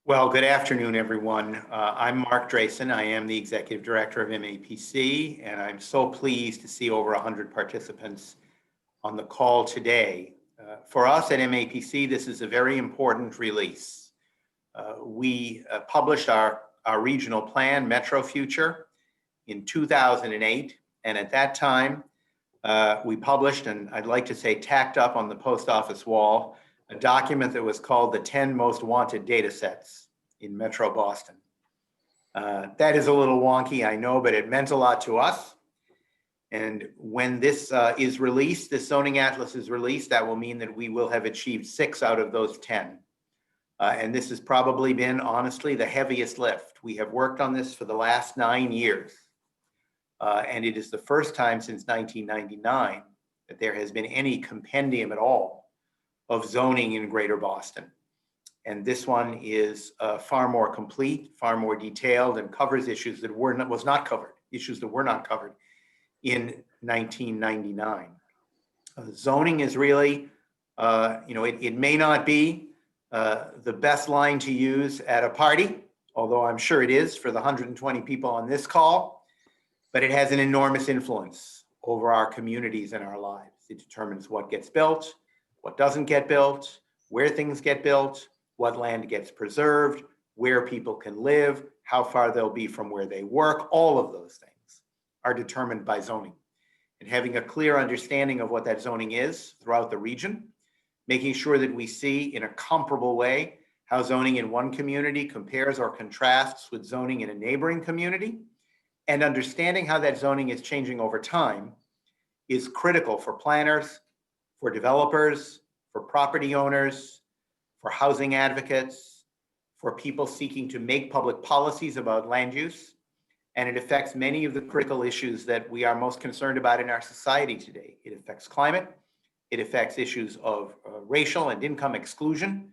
Well, good afternoon, everyone. I'm Mark Drayson. I am the Executive Director of MAPC, and I'm so pleased to see over 100 participants on the call today. For us at MAPC, this is a very important release. We published our regional plan, Metro Future, in 2008, and at that time, we published, and I'd like to say tacked up on the post office wall, a document that was called the 10 Most Wanted Datasets in Metro Boston. That is a little wonky, I know, but it meant a lot to us. And when this is released, this zoning atlas is released, that will mean that we will have achieved 6 out of those 10. And this has probably been, honestly, the heaviest lift. We have worked on this for the last 9 years. And it is the first time since 1999 that there has been any compendium at all of zoning in Greater Boston. And this one is far more complete, far more detailed, and covers issues that were not covered in 1999. Zoning is really, it may not be the best line to use at a party, although I'm sure it is for the 120 people on this call, but it has an enormous influence over our communities and our lives. It determines what gets built, what doesn't get built, where things get built, what land gets preserved, where people can live, how far they'll be from where they work. All of those things are determined by zoning. And having a clear understanding of what that zoning is throughout the region, making sure that we see in a comparable way how zoning in one community compares or contrasts with zoning in a neighboring community, and understanding how that zoning is changing over time is critical for planners, for developers, for property owners, for housing advocates, for people seeking to make public policies about land use. And it affects many of the critical issues that we are most concerned about in our society today. It affects climate, it affects issues of racial and income exclusion,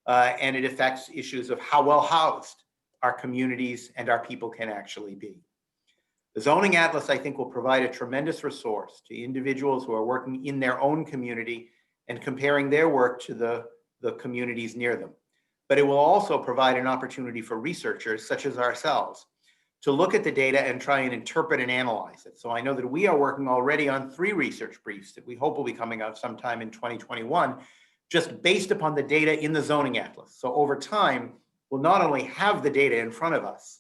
and it affects issues of how well housed our communities and our people can actually be. The Zoning Atlas, I think, will provide a tremendous resource to individuals who are working in their own community and comparing their work to the communities near them. But it will also provide an opportunity for researchers such as ourselves to look at the data and try and interpret and analyze it. So I know that we are working already on 3 research briefs that we hope will be coming out sometime in 2021, just based upon the data in the Zoning Atlas. So over time, we'll not only have the data in front of us,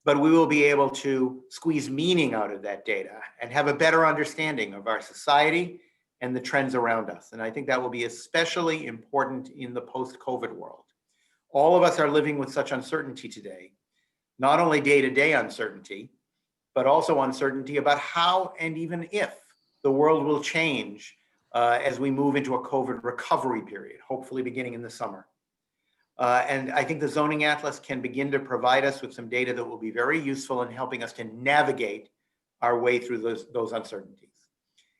but we will be able to squeeze meaning out of that data and have a better understanding of our society and the trends around us. And I think that will be especially important in the post-COVID world. All of us are living with such uncertainty today, not only day-to-day uncertainty, but also uncertainty about how and even if the world will change as we move into a COVID recovery period, hopefully beginning in the summer. And I think the Zoning Atlas can begin to provide us with some data that will be very useful in helping us to navigate our way through those uncertainties.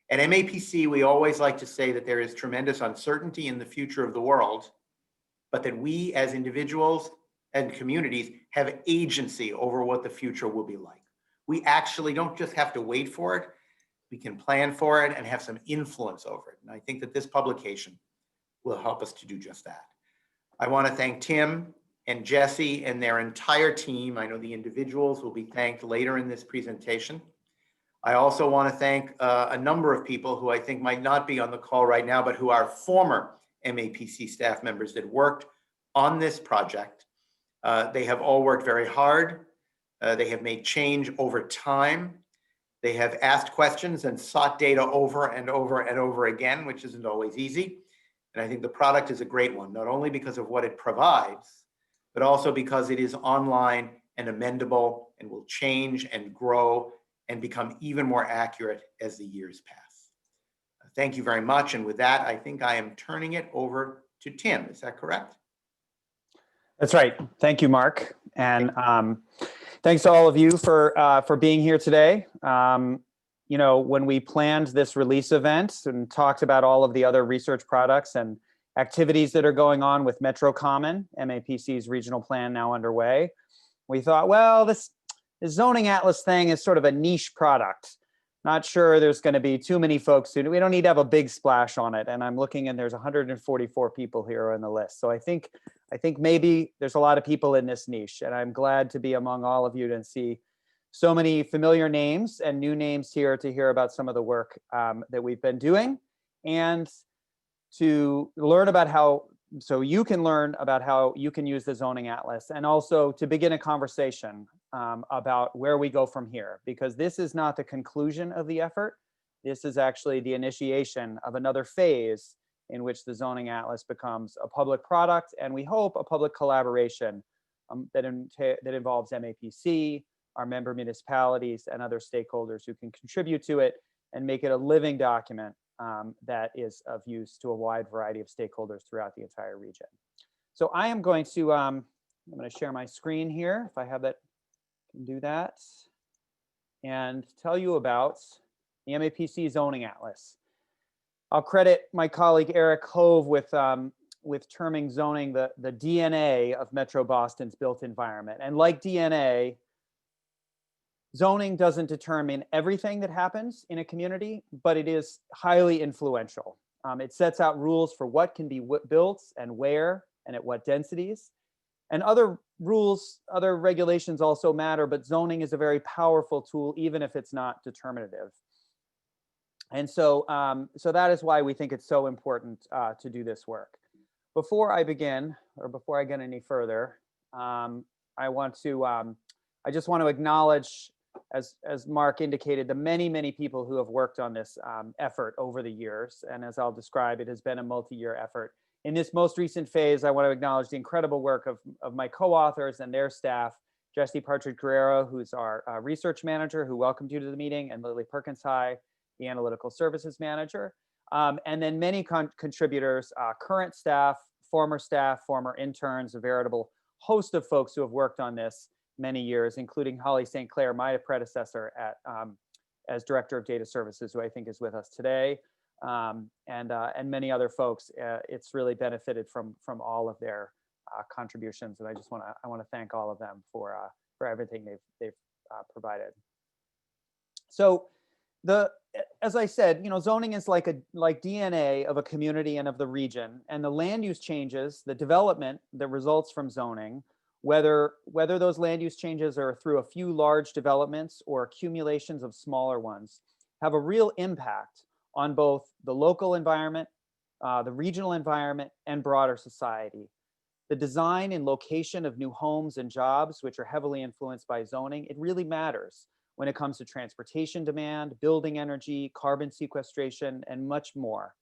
At MAPC, we always like to say that there is tremendous uncertainty in the future of the world, but that we as individuals and communities have agency over what the future will be like. We actually don't just have to wait for it, we can plan for it and have some influence over it. And I think that this publication will help us to do just that. I want to thank Tim and Jesse and their entire team. I know the individuals will be thanked later in this presentation. I also want to thank a number of people who I think might not be on the call right now, but who are former MAPC staff members that worked on this project. They have all worked very hard. They have made change over time. They have asked questions and sought data over and over and over again, which isn't always easy. And I think the product is a great one, not only because of what it provides, but also because it is online and amendable and will change and grow and become even more accurate as the years pass. Thank you very much. And with that, I think I am turning it over to Tim. Is that correct? That's right. Thank you, Mark. And thanks to all of you for being here today. You know, when we planned this release event and talked about all of the other research products and activities that are going on with MetroCommon, MAPC's regional plan now underway, we thought, well, this zoning atlas thing is sort of a niche product. Not sure there's going to be too many folks who, we don't need to have a big splash on it. And I'm looking and there's 144 people here on the list. So I think I think maybe there's a lot of people in this niche, and I'm glad to be among all of you and see so many familiar names and new names here to hear about some of the work that we've been doing, and to learn about how, so you can learn about how you can use the zoning atlas, and also to begin a conversation about where we go from here, because this is not the conclusion of the effort. This is actually the initiation of another phase in which the zoning atlas becomes a public product, and we hope a public collaboration that involves MAPC, our member municipalities, and other stakeholders who can contribute to it and make it a living document that is of use to a wide variety of stakeholders throughout the entire region. So I am going to, I'm going to share my screen here, if I have that, can do that, and tell you about the MAPC zoning atlas. I'll credit my colleague Eric Hove with terming zoning the DNA of Metro Boston's built environment. And like DNA, zoning doesn't determine everything that happens in a community, but it is highly influential. It sets out rules for what can be built and where and at what densities. And other rules, other regulations also matter, but zoning is a very powerful tool, even if it's not determinative. And so, so that is why we think it's so important to do this work. Before I begin, or before I get any further, I just want to acknowledge, as Mark indicated, the many people who have worked on this effort over the years. And as I'll describe, it has been a multi-year effort. In this most recent phase, I want to acknowledge the incredible work of my co-authors and their staff, Jesse Partridge-Guerrero, who's our research manager, who welcomed you to the meeting, and Lily Perkins-High, the analytical services manager, and then many contributors, current staff, former interns, a veritable host of folks who have worked on this many years, including Holly St. Clair, my predecessor as Director of Data Services, who I think is with us today, and many other folks. It's really benefited from all of their contributions, and I want to thank all of them for everything they've provided. So, as I said, zoning is like DNA of a community and of the region, and the land use changes, the development that results from zoning, whether those land use changes are through a few large developments or accumulations of smaller ones, have a real impact on both the local environment, the regional environment, and broader society. The design and location of new homes and jobs, which are heavily influenced by zoning, it really matters when it comes to transportation demand, building energy, carbon sequestration, and much more.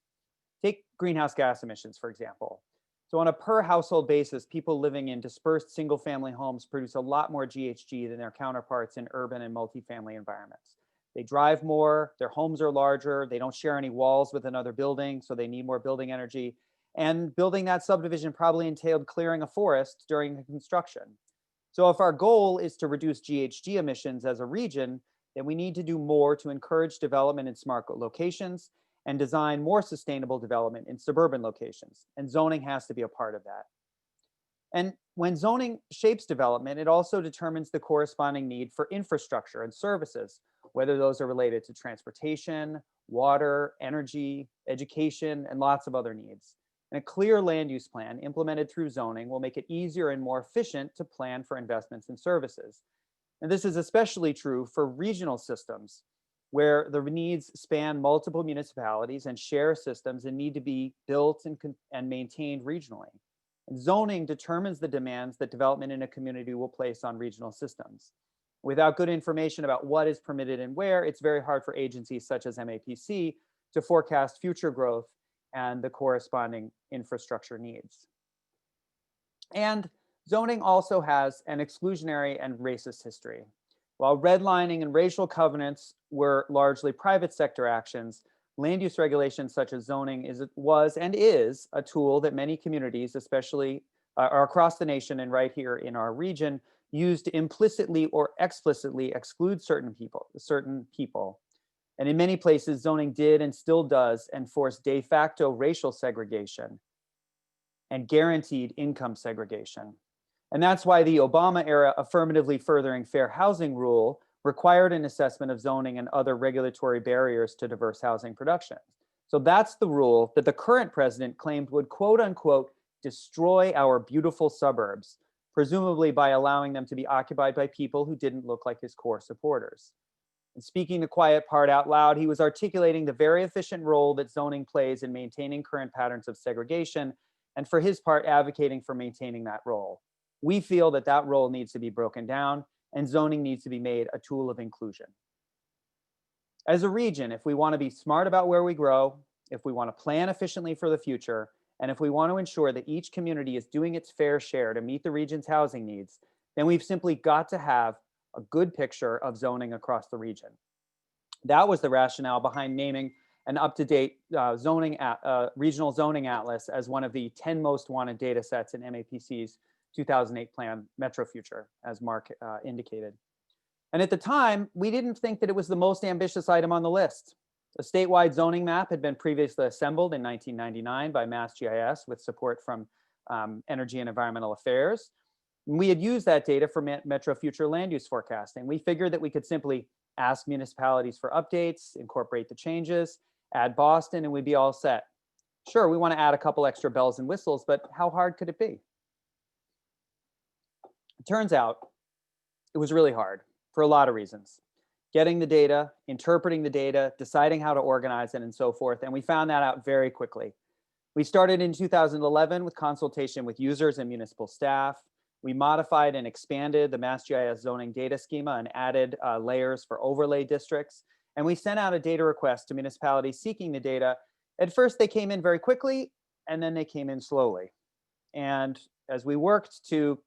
Take greenhouse gas emissions, for example. So on a per household basis, people living in dispersed single-family homes produce a lot more GHG than their counterparts in urban and multifamily environments. They drive more, their homes are larger, they don't share any walls with another building, so they need more building energy. And building that subdivision probably entailed clearing a forest during the construction. So if our goal is to reduce GHG emissions as a region, then we need to do more to encourage development in smart locations and design more sustainable development in suburban locations. And zoning has to be a part of that. And when zoning shapes development, it also determines the corresponding need for infrastructure and services, whether those are related to transportation, water, energy, education, and lots of other needs. And a clear land use plan implemented through zoning will make it easier and more efficient to plan for investments in services. And this is especially true for regional systems, where the needs span multiple municipalities and share systems and need to be built and maintained regionally. And zoning determines the demands that development in a community will place on regional systems. Without good information about what is permitted and where, it's very hard for agencies such as MAPC to forecast future growth and the corresponding infrastructure needs. And zoning also has an exclusionary and racist history. While redlining and racial covenants were largely private sector actions, land use regulations such as zoning was and is a tool that many communities, especially across the nation and right here in our region, use to implicitly or explicitly exclude certain people. And in many places, zoning did and still does enforce de facto racial segregation and guaranteed income segregation. And that's why the Obama era affirmatively furthering fair housing rule required an assessment of zoning and other regulatory barriers to diverse housing production. So that's the rule that the current president claimed would, quote unquote, destroy our beautiful suburbs, presumably by allowing them to be occupied by people who didn't look like his core supporters. And speaking the quiet part out loud, he was articulating the very efficient role that zoning plays in maintaining current patterns of segregation, and for his part, advocating for maintaining that role. We feel that that role needs to be broken down, and zoning needs to be made a tool of inclusion. As a region, if we want to be smart about where we grow, if we want to plan efficiently for the future, and if we want to ensure that each community is doing its fair share to meet the region's housing needs, then we've simply got to have a good picture of zoning across the region. That was the rationale behind naming an up-to-date regional zoning atlas as one of the 10 most wanted data sets in MAPC's 2008 plan, Metro Future, as Mark indicated. And at the time, we didn't think that it was the most ambitious item on the list. A statewide zoning map had been previously assembled in 1999 by MassGIS with support from Energy and Environmental Affairs. And we had used that data for Metro Future land use forecasting. We figured that we could simply ask municipalities for updates, incorporate the changes, add Boston, and we'd be all set. Sure, we want to add a couple extra bells and whistles, but how hard could it be? It turns out it was really hard for a lot of reasons. Getting the data, interpreting the data, deciding how to organize it, and so forth. And we found that out very quickly. We started in 2011 with consultation with users and municipal staff. We modified and expanded the MassGIS zoning data schema and added layers for overlay districts. And we sent out a data request to municipalities seeking the data. At first, they came in very quickly, and then they came in slowly. And as we worked to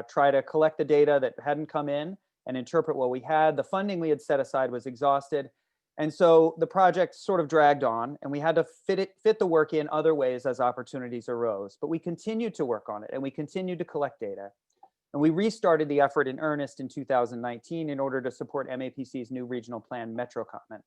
try to collect the data that hadn't come in and interpret what we had, the funding we had set aside was exhausted. And so the project sort of dragged on, and we had to fit the work in other ways as opportunities arose. But we continued to work on it, and we continued to collect data. And we restarted the effort in earnest in 2019 in order to support MAPC's new regional plan, MetroCommon. And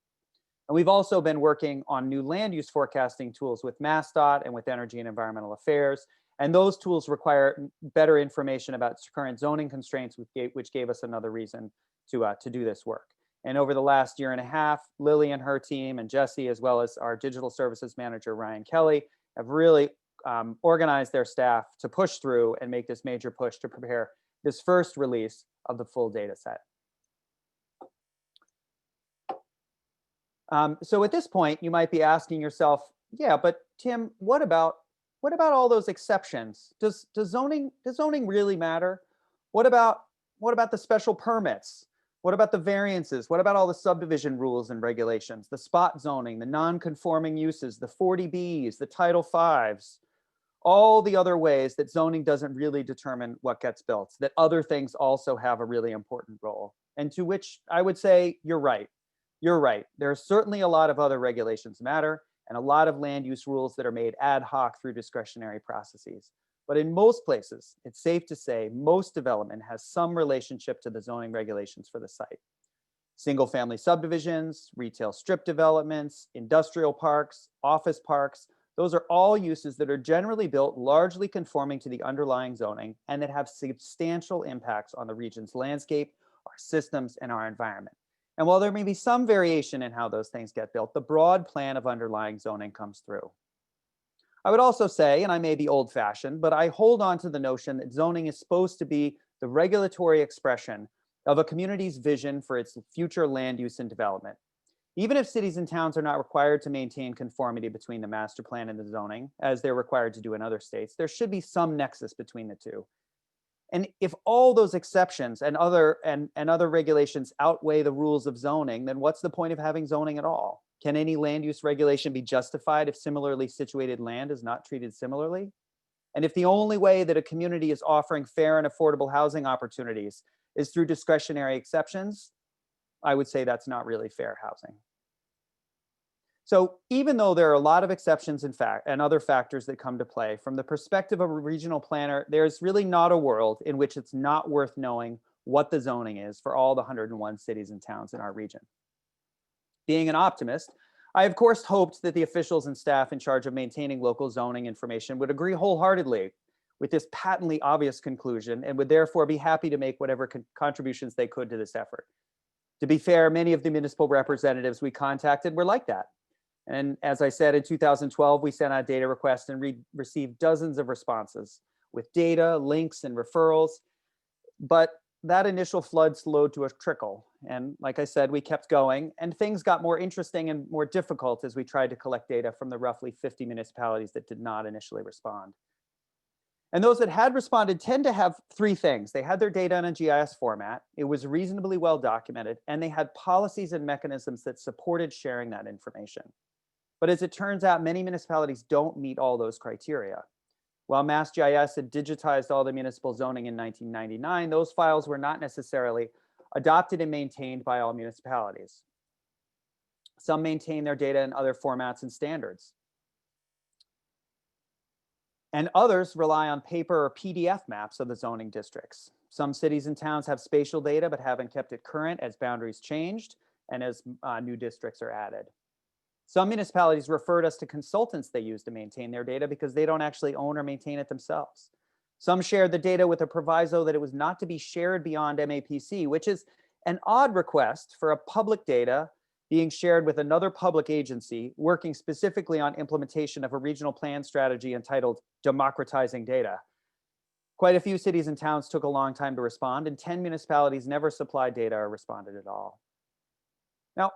we've also been working on new land use forecasting tools with MassDOT and with Energy and Environmental Affairs. And those tools require better information about current zoning constraints, which gave us another reason to do this work. And over the last year and a half, Lily and her team and Jesse, as well as our digital services manager, Ryan Kelly, have really organized their staff to push through and make this major push to prepare this first release of the full data set. So at this point, you might be asking yourself, yeah, but Tim, what about all those exceptions? Does zoning really matter? What about the special permits? What about the variances? What about all the subdivision rules and regulations, the spot zoning, the non-conforming uses, the 40Bs, the Title Vs, all the other ways that zoning doesn't really determine what gets built, that other things also have a really important role? And to which I would say, you're right. You're right. There are certainly a lot of other regulations matter, and a lot of land use rules that are made ad hoc through discretionary processes. But in most places, it's safe to say most development has some relationship to the zoning regulations for the site. Single family subdivisions, retail strip developments, industrial parks, office parks, those are all uses that are generally built largely conforming to the underlying zoning and that have substantial impacts on the region's landscape, our systems, and our environment. And while there may be some variation in how those things get built, the broad plan of underlying zoning comes through. I would also say, and I may be old-fashioned, but I hold on to the notion that zoning is supposed to be the regulatory expression of a community's vision for its future land use and development. Even if cities and towns are not required to maintain conformity between the master plan and the zoning, as they're required to do in other states, there should be some nexus between the two. And if all those exceptions and other regulations outweigh the rules of zoning, then what's the point of having zoning at all? Can any land use regulation be justified if similarly situated land is not treated similarly? And if the only way that a community is offering fair and affordable housing opportunities is through discretionary exceptions, I would say that's not really fair housing. So even though there are a lot of exceptions and other factors that come to play, from the perspective of a regional planner, there's really not a world in which it's not worth knowing what the zoning is for all the 101 cities and towns in our region. Being an optimist, I of course hoped that the officials and staff in charge of maintaining local zoning information would agree wholeheartedly with this patently obvious conclusion and would therefore be happy to make whatever contributions they could to this effort. To be fair, many of the municipal representatives we contacted were like that. And as I said, in 2012, we sent out data requests and received dozens of responses with data, links, and referrals. But that initial flood slowed to a trickle. And like I said, we kept going, and things got more interesting and more difficult as we tried to collect data from the roughly 50 municipalities that did not initially respond. And those that had responded tend to have three things. They had their data in a GIS format, it was reasonably well documented, and they had policies and mechanisms that supported sharing that information. But as it turns out, many municipalities don't meet all those criteria. While MassGIS had digitized all the municipal zoning in 1999, those files were not necessarily adopted and maintained by all municipalities. Some maintain their data in other formats and standards. And others rely on paper or PDF maps of the zoning districts. Some cities and towns have spatial data but haven't kept it current as boundaries changed and as new districts are added. Some municipalities referred us to consultants they use to maintain their data because they don't actually own or maintain it themselves. Some shared the data with a proviso that it was not to be shared beyond MAPC, which is an odd request for a public data being shared with another public agency working specifically on implementation of a regional plan strategy entitled Democratizing Data. Quite a few cities and towns took a long time to respond, and 10 municipalities never supplied data or responded at all. Now,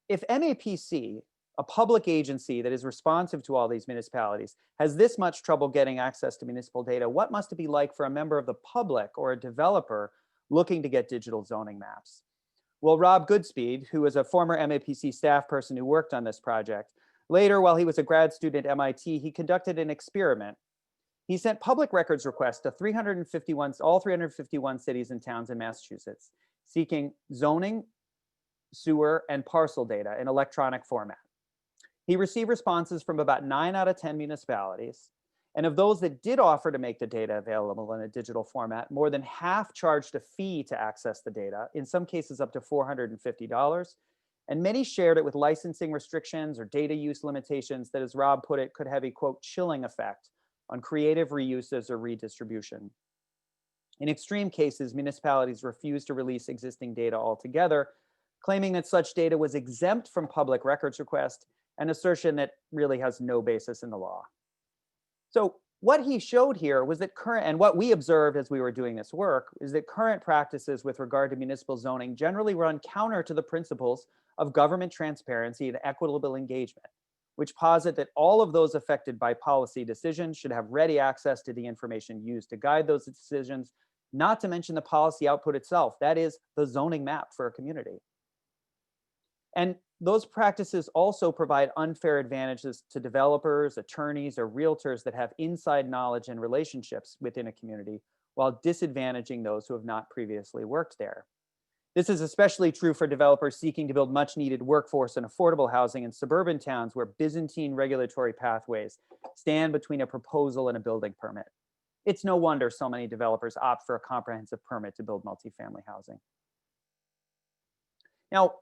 if MAPC, a public agency that is responsive to all these municipalities, has this much trouble getting access to municipal data, what must it be like for a member of the public or a developer looking to get digital zoning maps? Well, Rob Goodspeed, who was a former MAPC staff person who worked on this project, later, while he was a grad student at MIT, he conducted an experiment. He sent public records requests to all 351 cities and towns in Massachusetts, seeking zoning, sewer, and parcel data in electronic format. He received responses from about 9 out of 10 municipalities. And of those that did offer to make the data available in a digital format, more than half charged a fee to access the data, in some cases up to $450. And many shared it with licensing restrictions or data use limitations that, as Rob put it, could have a, quote, chilling effect on creative reuses or redistribution. In extreme cases, municipalities refused to release existing data altogether, claiming that such data was exempt from public records request, an assertion that really has no basis in the law. So what he showed here was that and what we observed as we were doing this work, is that current practices with regard to municipal zoning generally run counter to the principles of government transparency and equitable engagement, which posit that all of those affected by policy decisions should have ready access to the information used to guide those decisions, not to mention the policy output itself, that is, the zoning map for a community. And those practices also provide unfair advantages to developers, attorneys, or realtors that have inside knowledge and relationships within a community, while disadvantaging those who have not previously worked there. This is especially true for developers seeking to build much needed workforce and affordable housing in suburban towns where Byzantine regulatory pathways stand between a proposal and a building permit. It's no wonder so many developers opt for a comprehensive permit to build multifamily housing. Now,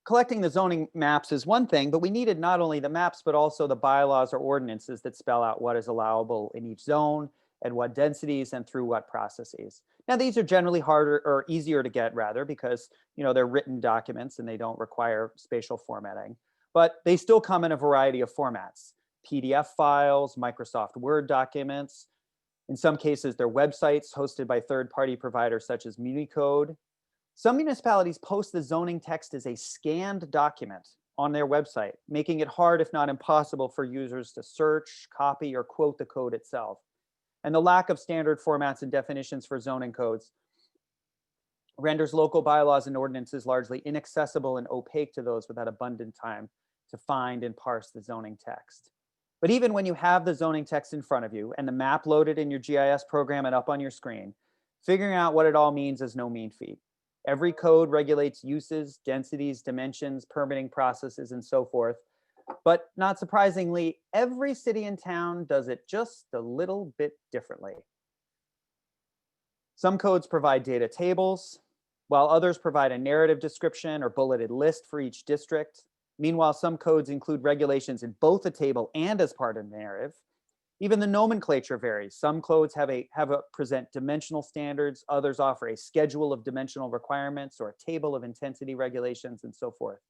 collecting the zoning maps is one thing, but we needed not only the maps, but also the bylaws or ordinances that spell out what is allowable in each zone and what densities and through what processes. Now, these are generally harder or easier to get, rather, because they're written documents and they don't require spatial formatting, but they still come in a variety of formats: PDF files, Microsoft Word documents. In some cases, they're websites hosted by third-party providers such as MuniCode. Some municipalities post the zoning text as a scanned document on their website, making it hard, if not impossible, for users to search, copy, or quote the code itself. And the lack of standard formats and definitions for zoning codes renders local bylaws and ordinances largely inaccessible and opaque to those without abundant time to find and parse the zoning text. But even when you have the zoning text in front of you and the map loaded in your GIS program and up on your screen, figuring out what it all means is no mean feat. Every code regulates uses, densities, dimensions, permitting processes, and so forth. But not surprisingly, every city and town does it just a little bit differently. Some codes provide data tables, while others provide a narrative description or bulleted list for each district. Meanwhile, some codes include regulations in both a table and as part of the narrative. Even the nomenclature varies. Some codes present dimensional standards, others offer a schedule of dimensional requirements or a table of intensity regulations, and so forth.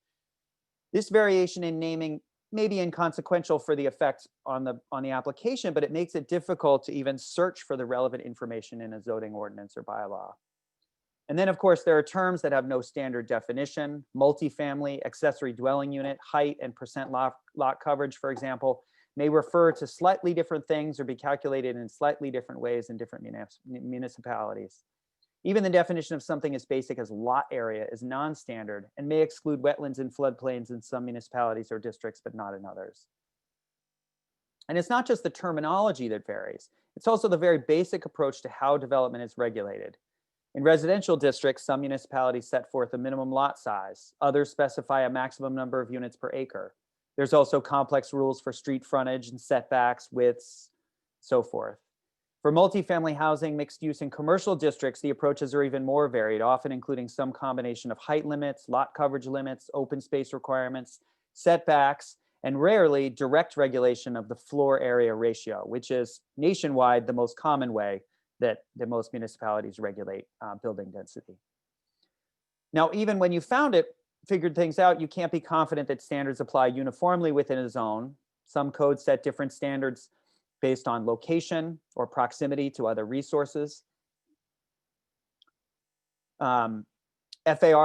This variation in naming may be inconsequential for the effect on the application, but it makes it difficult to even search for the relevant information in a zoning ordinance or bylaw. And then, of course, there are terms that have no standard definition: multifamily, accessory dwelling unit, height, and percent lot coverage, for example, may refer to slightly different things or be calculated in slightly different ways in different municipalities. Even the definition of something as basic as lot area is non-standard and may exclude wetlands and floodplains in some municipalities or districts, but not in others. And it's not just the terminology that varies, it's also the very basic approach to how development is regulated. In residential districts, some municipalities set forth a minimum lot size. Others specify a maximum number of units per acre. There's also complex rules for street frontage and setbacks, widths, so forth. For multifamily housing, mixed use, and commercial districts, the approaches are even more varied, often including some combination of height limits, lot coverage limits, open space requirements, setbacks, and rarely direct regulation of the floor area ratio, which is nationwide the most common way that most municipalities regulate building density. Now, even when you figured things out, you can't be confident that standards apply uniformly within a zone. Some codes set different standards based on location or proximity to other resources. FAR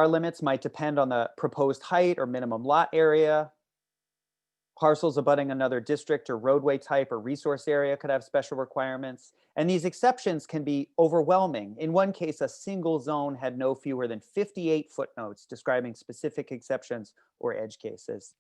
limits might depend on the proposed height or minimum lot area. Parcels abutting another district or roadway type or resource area could have special requirements. And these exceptions can be overwhelming. In one case, a single zone had no fewer than 58 footnotes describing specific exceptions or edge cases.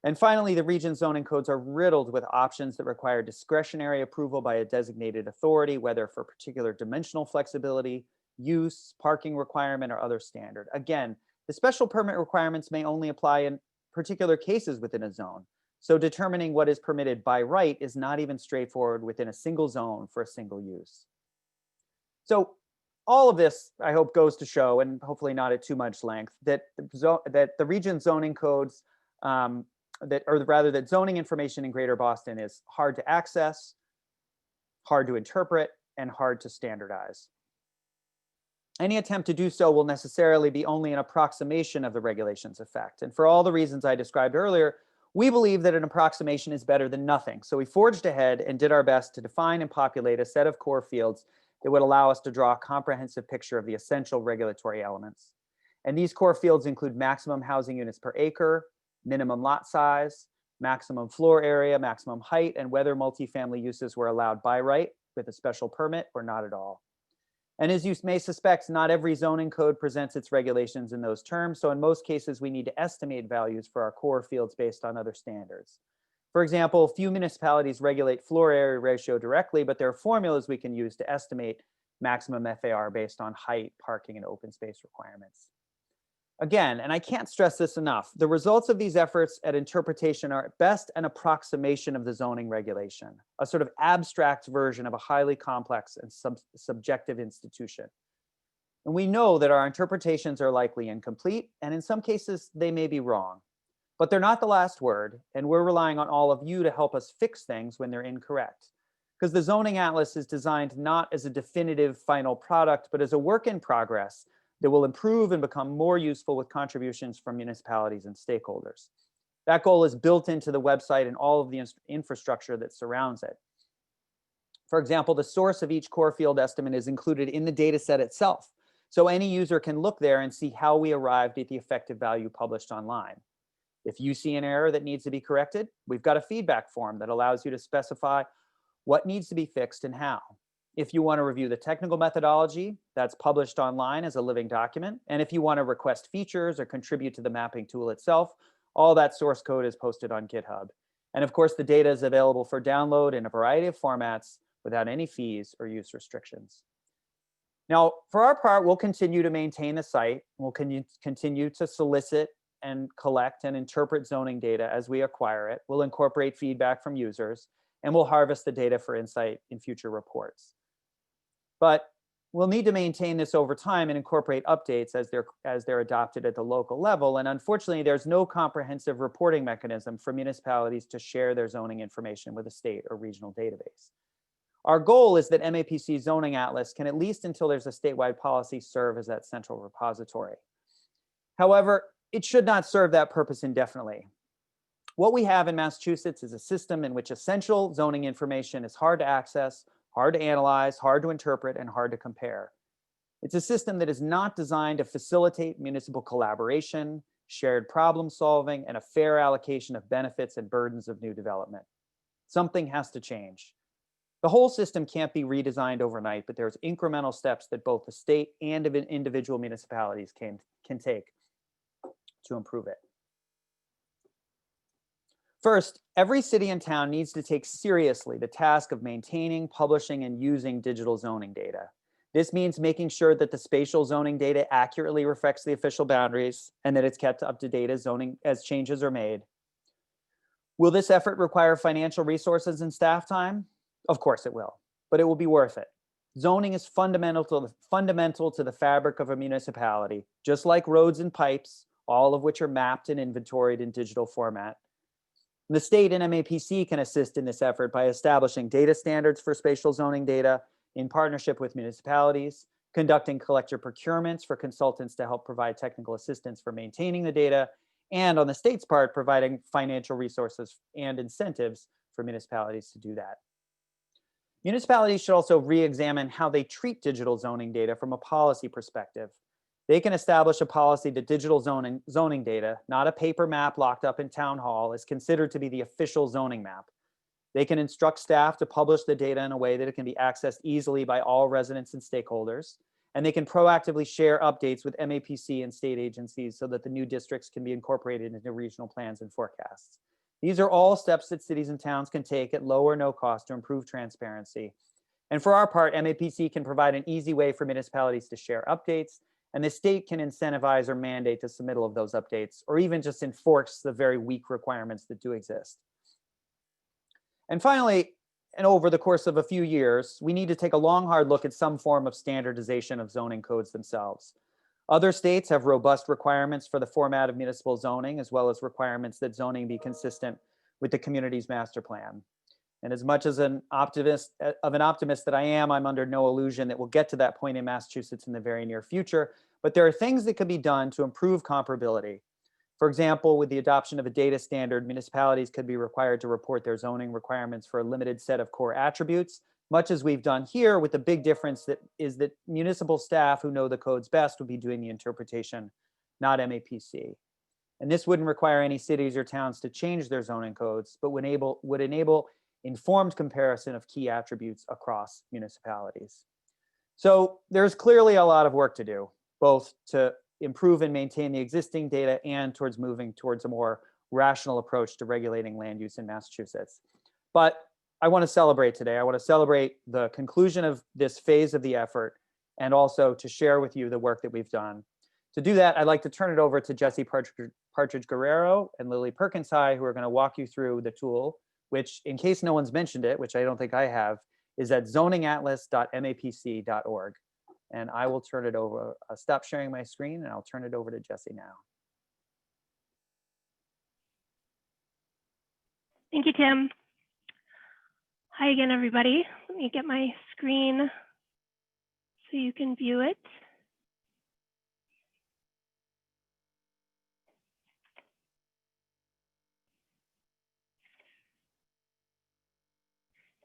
And finally, the region zoning codes are riddled with options that require discretionary approval by a designated authority, whether for particular dimensional flexibility, use, parking requirement, or other standard. Again, the special permit requirements may only apply in particular cases within a zone. So determining what is permitted by right is not even straightforward within a single zone for a single use. So all of this, I hope, goes to show, and hopefully not at too much length, that the region zoning codes, that zoning information in Greater Boston is hard to access, hard to interpret, and hard to standardize. Any attempt to do so will necessarily be only an approximation of the regulation's effect. And for all the reasons I described earlier, we believe that an approximation is better than nothing. So we forged ahead and did our best to define and populate a set of core fields that would allow us to draw a comprehensive picture of the essential regulatory elements. And these core fields include maximum housing units per acre, minimum lot size, maximum floor area, maximum height, and whether multifamily uses were allowed by right with a special permit or not at all. And as you may suspect, not every zoning code presents its regulations in those terms. So in most cases, we need to estimate values for our core fields based on other standards. For example, few municipalities regulate floor area ratio directly, but there are formulas we can use to estimate maximum FAR based on height, parking, and open space requirements. Again, and I can't stress this enough, the results of these efforts at interpretation are at best an approximation of the zoning regulation, a sort of abstract version of a highly complex and subjective institution. And we know that our interpretations are likely incomplete, and in some cases, they may be wrong. But they're not the last word, and we're relying on all of you to help us fix things when they're incorrect. Because the zoning atlas is designed not as a definitive final product, but as a work in progress that will improve and become more useful with contributions from municipalities and stakeholders. That goal is built into the website and all of the infrastructure that surrounds it. For example, the source of each core field estimate is included in the data set itself. So any user can look there and see how we arrived at the effective value published online. If you see an error that needs to be corrected, we've got a feedback form that allows you to specify what needs to be fixed and how. If you want to review the technical methodology, that's published online as a living document. And if you want to request features or contribute to the mapping tool itself, all that source code is posted on GitHub. And of course, the data is available for download in a variety of formats without any fees or use restrictions. Now, for our part, we'll continue to maintain the site. We'll continue to solicit and collect and interpret zoning data as we acquire it. We'll incorporate feedback from users, and we'll harvest the data for insight in future reports. But we'll need to maintain this over time and incorporate updates as they're adopted at the local level. And unfortunately, there's no comprehensive reporting mechanism for municipalities to share their zoning information with a state or regional database. Our goal is that MAPC Zoning Atlas can, at least until there's a statewide policy, serve as that central repository. However, it should not serve that purpose indefinitely. What we have in Massachusetts is a system in which essential zoning information is hard to access, hard to analyze, hard to interpret, and hard to compare. It's a system that is not designed to facilitate municipal collaboration, shared problem solving, and a fair allocation of benefits and burdens of new development. Something has to change. The whole system can't be redesigned overnight, but there's incremental steps that both the state and individual municipalities can take to improve it. First, every city and town needs to take seriously the task of maintaining, publishing, and using digital zoning data. This means making sure that the spatial zoning data accurately reflects the official boundaries and that it's kept up to date as changes are made. Will this effort require financial resources and staff time? Of course it will, but it will be worth it. Zoning is fundamental to the fabric of a municipality, just like roads and pipes, all of which are mapped and inventoried in digital format. The state and MAPC can assist in this effort by establishing data standards for spatial zoning data in partnership with municipalities, conducting collector procurements for consultants to help provide technical assistance for maintaining the data, and on the state's part, providing financial resources and incentives for municipalities to do that. Municipalities should also re-examine how they treat digital zoning data from a policy perspective. They can establish a policy that digital zoning data, not a paper map locked up in town hall, is considered to be the official zoning map. They can instruct staff to publish the data in a way that it can be accessed easily by all residents and stakeholders. And they can proactively share updates with MAPC and state agencies so that the new districts can be incorporated into regional plans and forecasts. These are all steps that cities and towns can take at low or no cost to improve transparency. And for our part, MAPC can provide an easy way for municipalities to share updates, and the state can incentivize or mandate the submittal of those updates, or even just enforce the very weak requirements that do exist. And finally, and over the course of a few years, we need to take a long, hard look at some form of standardization of zoning codes themselves. Other states have robust requirements for the format of municipal zoning, as well as requirements that zoning be consistent with the community's master plan. And as much as an optimist that I am, I'm under no illusion that we'll get to that point in Massachusetts in the very near future. But there are things that can be done to improve comparability. For example, with the adoption of a data standard, municipalities could be required to report their zoning requirements for a limited set of core attributes, much as we've done here, with the big difference that municipal staff who know the codes best would be doing the interpretation, not MAPC. And this wouldn't require any cities or towns to change their zoning codes, but would enable informed comparison of key attributes across municipalities. So there's clearly a lot of work to do, both to improve and maintain the existing data and towards moving towards a more rational approach to regulating land use in Massachusetts. But I want to celebrate today. I want to celebrate the conclusion of this phase of the effort and also to share with you the work that we've done. To do that, I'd like to turn it over to Jesse Partridge-Guerrero and Lily Perkins-High, who are going to walk you through the tool, which, in case no one's mentioned it, which I don't think I have, is at zoningatlas.mapc.org. And I will turn it over, stop sharing my screen, and I'll turn it over to Jesse now. Thank you, Tim. Hi again, everybody. Let me get my screen so you can view it.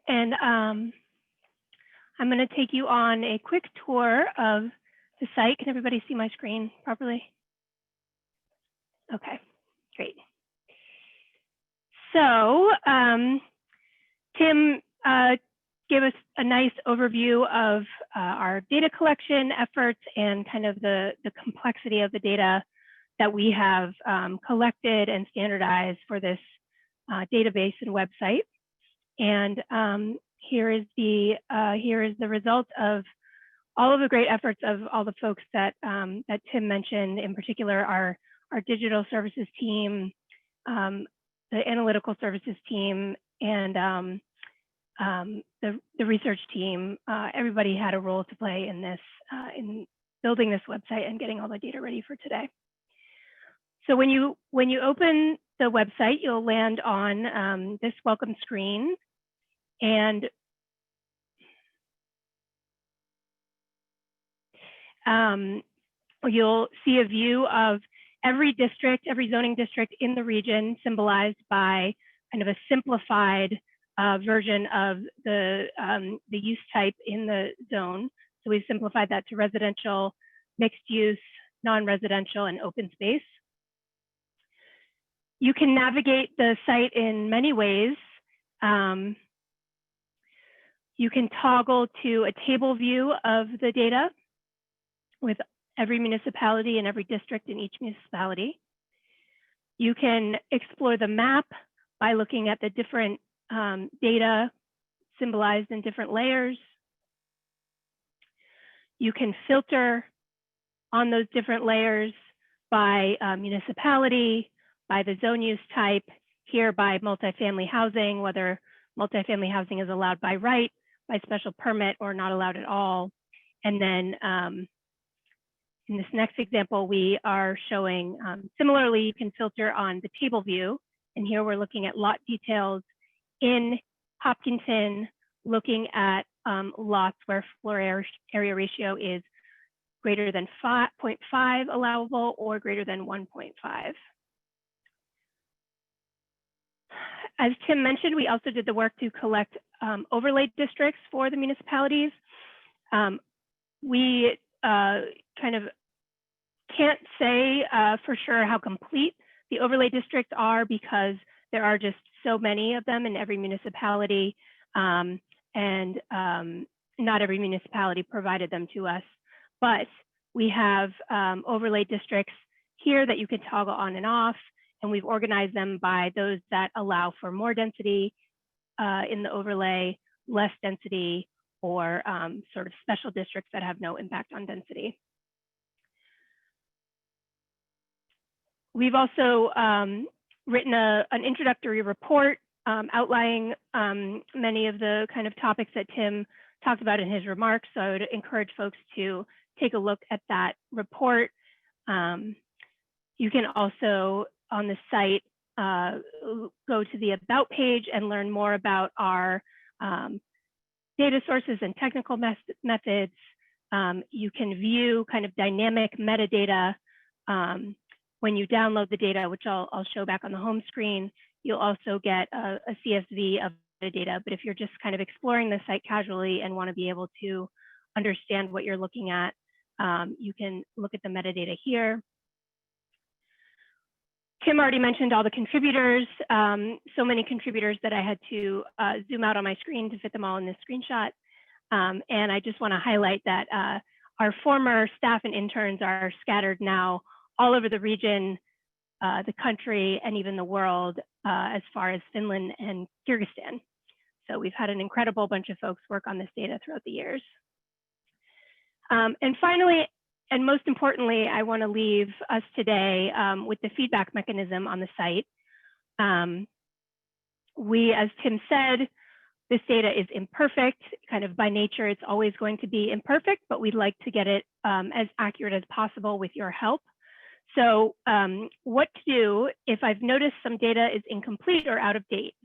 And I'm going to take you on a quick tour of the site. Can everybody see my screen properly? Okay, great. So Tim gave us a nice overview of our data collection efforts and kind of the complexity of the data that we have collected and standardized for this database and website. And here is the result of all of the great efforts of all the folks that that Tim mentioned, in particular our digital services team, the analytical services team, and the research team. Everybody had a role to play in this, in building this website and getting all the data ready for today. So when you open the website, you'll land on this welcome screen, and you'll see a view of every district, every zoning district in the region symbolized by kind of a simplified version of the use type in the zone. So we've simplified that to residential, mixed use, non-residential, and open space. You can navigate the site in many ways. You can toggle to a table view of the data with every municipality and every district in each municipality. You can explore the map by looking at the different data symbolized in different layers. You can filter on those different layers by municipality, by the zone use type, here by multifamily housing, whether multifamily housing is allowed by right, by special permit, or not allowed at all. And then in this next example, we are showing, similarly, you can filter on the table view. And here we're looking at lot details in Hopkinton, looking at lots where floor area ratio is greater than 0.5 allowable or greater than 1.5. As Tim mentioned, we also did the work to collect overlay districts for the municipalities. We kind of can't say for sure how complete the overlay districts are because there are just so many of them in every municipality, and not every municipality provided them to us. But we have overlay districts here that you can toggle on and off, and we've organized them by those that allow for more density in the overlay, less density, or sort of special districts that have no impact on density. We've also written an introductory report outlining many of the kind of topics that Tim talked about in his remarks. So I would encourage folks to take a look at that report. You can also, on the site, go to the About page and learn more about our data sources and technical methods. You can view kind of dynamic metadata when you download the data, which I'll show back on the home screen. You'll also get a CSV of the data, but if you're just kind of exploring the site casually and want to be able to understand what you're looking at, you can look at the metadata here. Tim already mentioned all the contributors, so many contributors that I had to zoom out on my screen to fit them all in this screenshot. And I just want to highlight that our former staff and interns are scattered now all over the region, the country, and even the world, as far as Finland and Kyrgyzstan. So we've had an incredible bunch of folks work on this data throughout the years. And finally, and most importantly, I want to leave us today with the feedback mechanism on the site. We, as Tim said, this data is imperfect. Kind of by nature, it's always going to be imperfect, but we'd like to get it as accurate as possible with your help. So what to do if I've noticed some data is incomplete or out of date?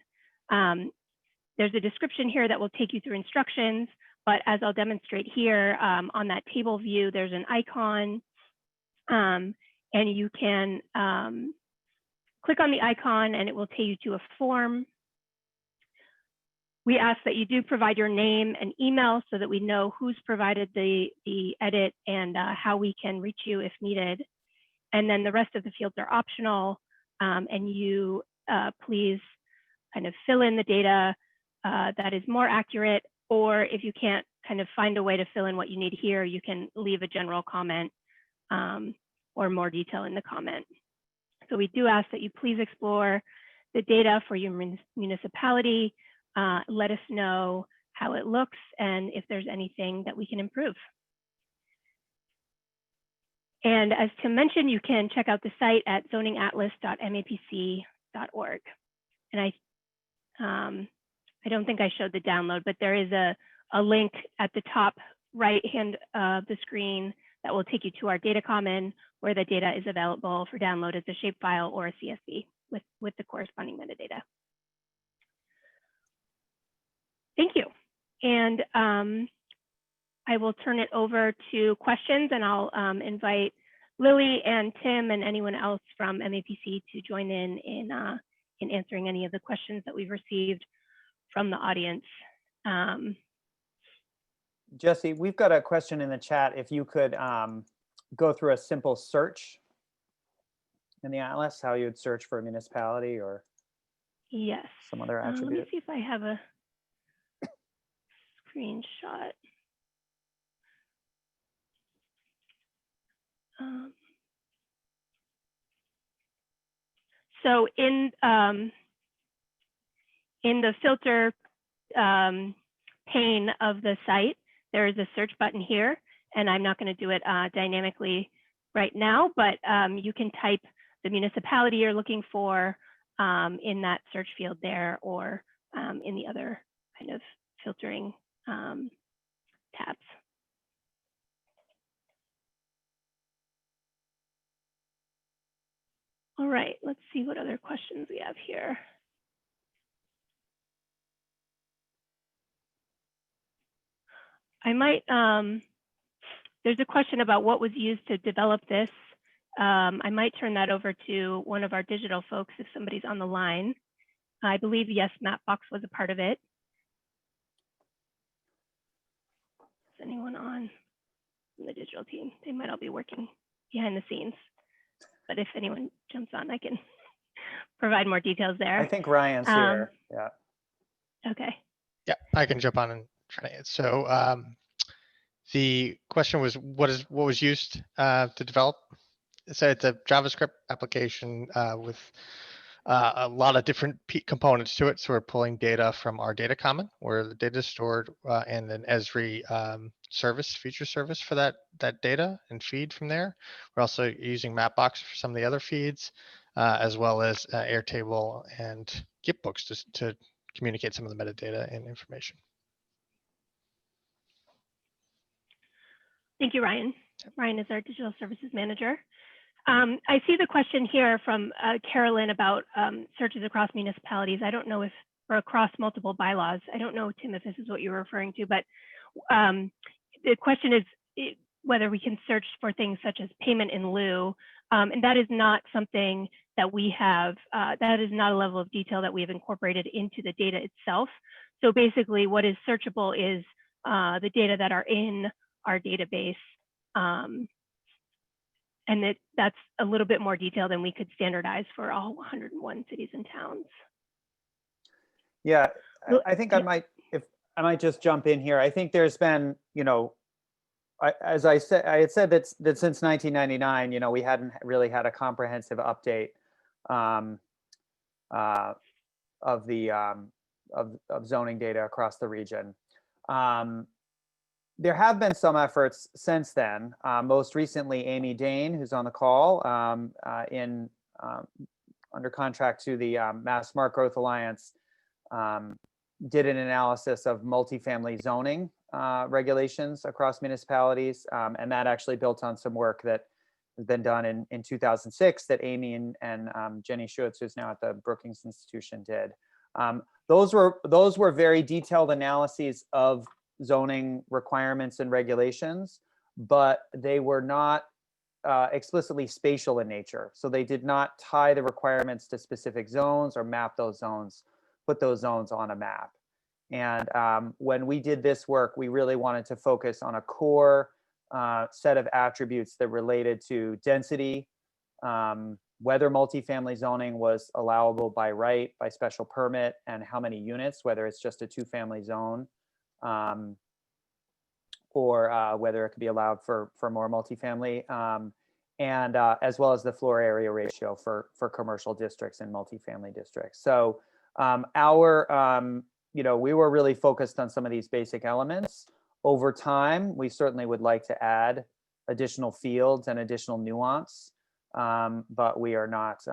There's a description here that will take you through instructions, but as I'll demonstrate here on that table view, there's an icon, and you can click on the icon and it will take you to a form. We ask that you do provide your name and email so that we know who's provided the edit and how we can reach you if needed. And then the rest of the fields are optional, and you please kind of fill in the data that is more accurate, or if you can't kind of find a way to fill in what you need here, you can leave a general comment or more detail in the comment. So we do ask that you please explore the data for your municipality. Let us know how it looks and if there's anything that we can improve. And as Tim mentioned, you can check out the site at zoningatlas.mapc.org. And I don't think I showed the download, but there is a link at the top right hand of the screen that will take you to our DataCommon, where the data is available for download as a shapefile or a CSV with the corresponding metadata. Thank you. And I will turn it over to questions, and I'll invite Lily and Tim and anyone else from MAPC to join in answering any of the questions that we've received from the audience. Jesse, we've got a question in the chat. If you could go through a simple search in the Atlas, how you would search for a municipality or Yes. some other Let me attribute. see if I have a screenshot. So in the filter pane of the site, there is a search button here, and I'm not going to do it dynamically right now, but you can type the municipality you're looking for in that search field there, or in the other kind of filtering tabs. All right, let's see what other questions we have here. I might, there's a question about what was used to develop this. I might turn that over to one of our digital folks if somebody's on the line. I believe, yes, Mapbox was a part of it. Is anyone on the digital team? They might all be working behind the scenes. But if anyone jumps on, I can provide more details there. I think Ryan's here. Yeah. Okay. Yeah, I can jump on and try it. So the question was, what was used to develop? So it's a JavaScript application with a lot of different components to it. So we're pulling data from our Datacommon, where the data is stored, and then Esri feature service for that data and feed from there. We're also using Mapbox for some of the other feeds, as well as Airtable and Gitbooks to communicate some of the metadata and information. Thank you, Ryan. Ryan is our digital services manager. I see the question here from Carolyn about searches across municipalities. I don't know if, or across multiple bylaws. I don't know, Tim, if this is what you're referring to, but the question is whether we can search for things such as payment in lieu. And that is not something that we have, that is not a level of detail that we have incorporated into the data itself. So basically what is searchable is the data that are in our database. And that's a little bit more detail than we could standardize for all 101 cities and towns. Yeah, I think I might just jump in here. I think there's been, as I said, I had said that since 1999, we hadn't really had a comprehensive update of zoning data across the region. There have been some efforts since then. Most recently, Amy Dane, who's on the call, under contract to the Mass Smart Growth Alliance, did an analysis of multifamily zoning regulations across municipalities, and that actually built on some work that has been done in 2006 that Amy and Jenny Schutz, who's now at the Brookings Institution, did. Those were very detailed analyses of zoning requirements and regulations, but they were not explicitly spatial in nature. So they did not tie the requirements to specific zones or map those zones, put those zones on a map. And when we did this work, we really wanted to focus on a core set of attributes that related to density, whether multifamily zoning was allowable by right, by special permit, and how many units, whether it's just a two-family zone, or whether it could be allowed for more multifamily, and as well as the floor area ratio for commercial districts and multifamily districts. So we were really focused on some of these basic elements. Over time, we certainly would like to add additional fields and additional nuance, but we are not,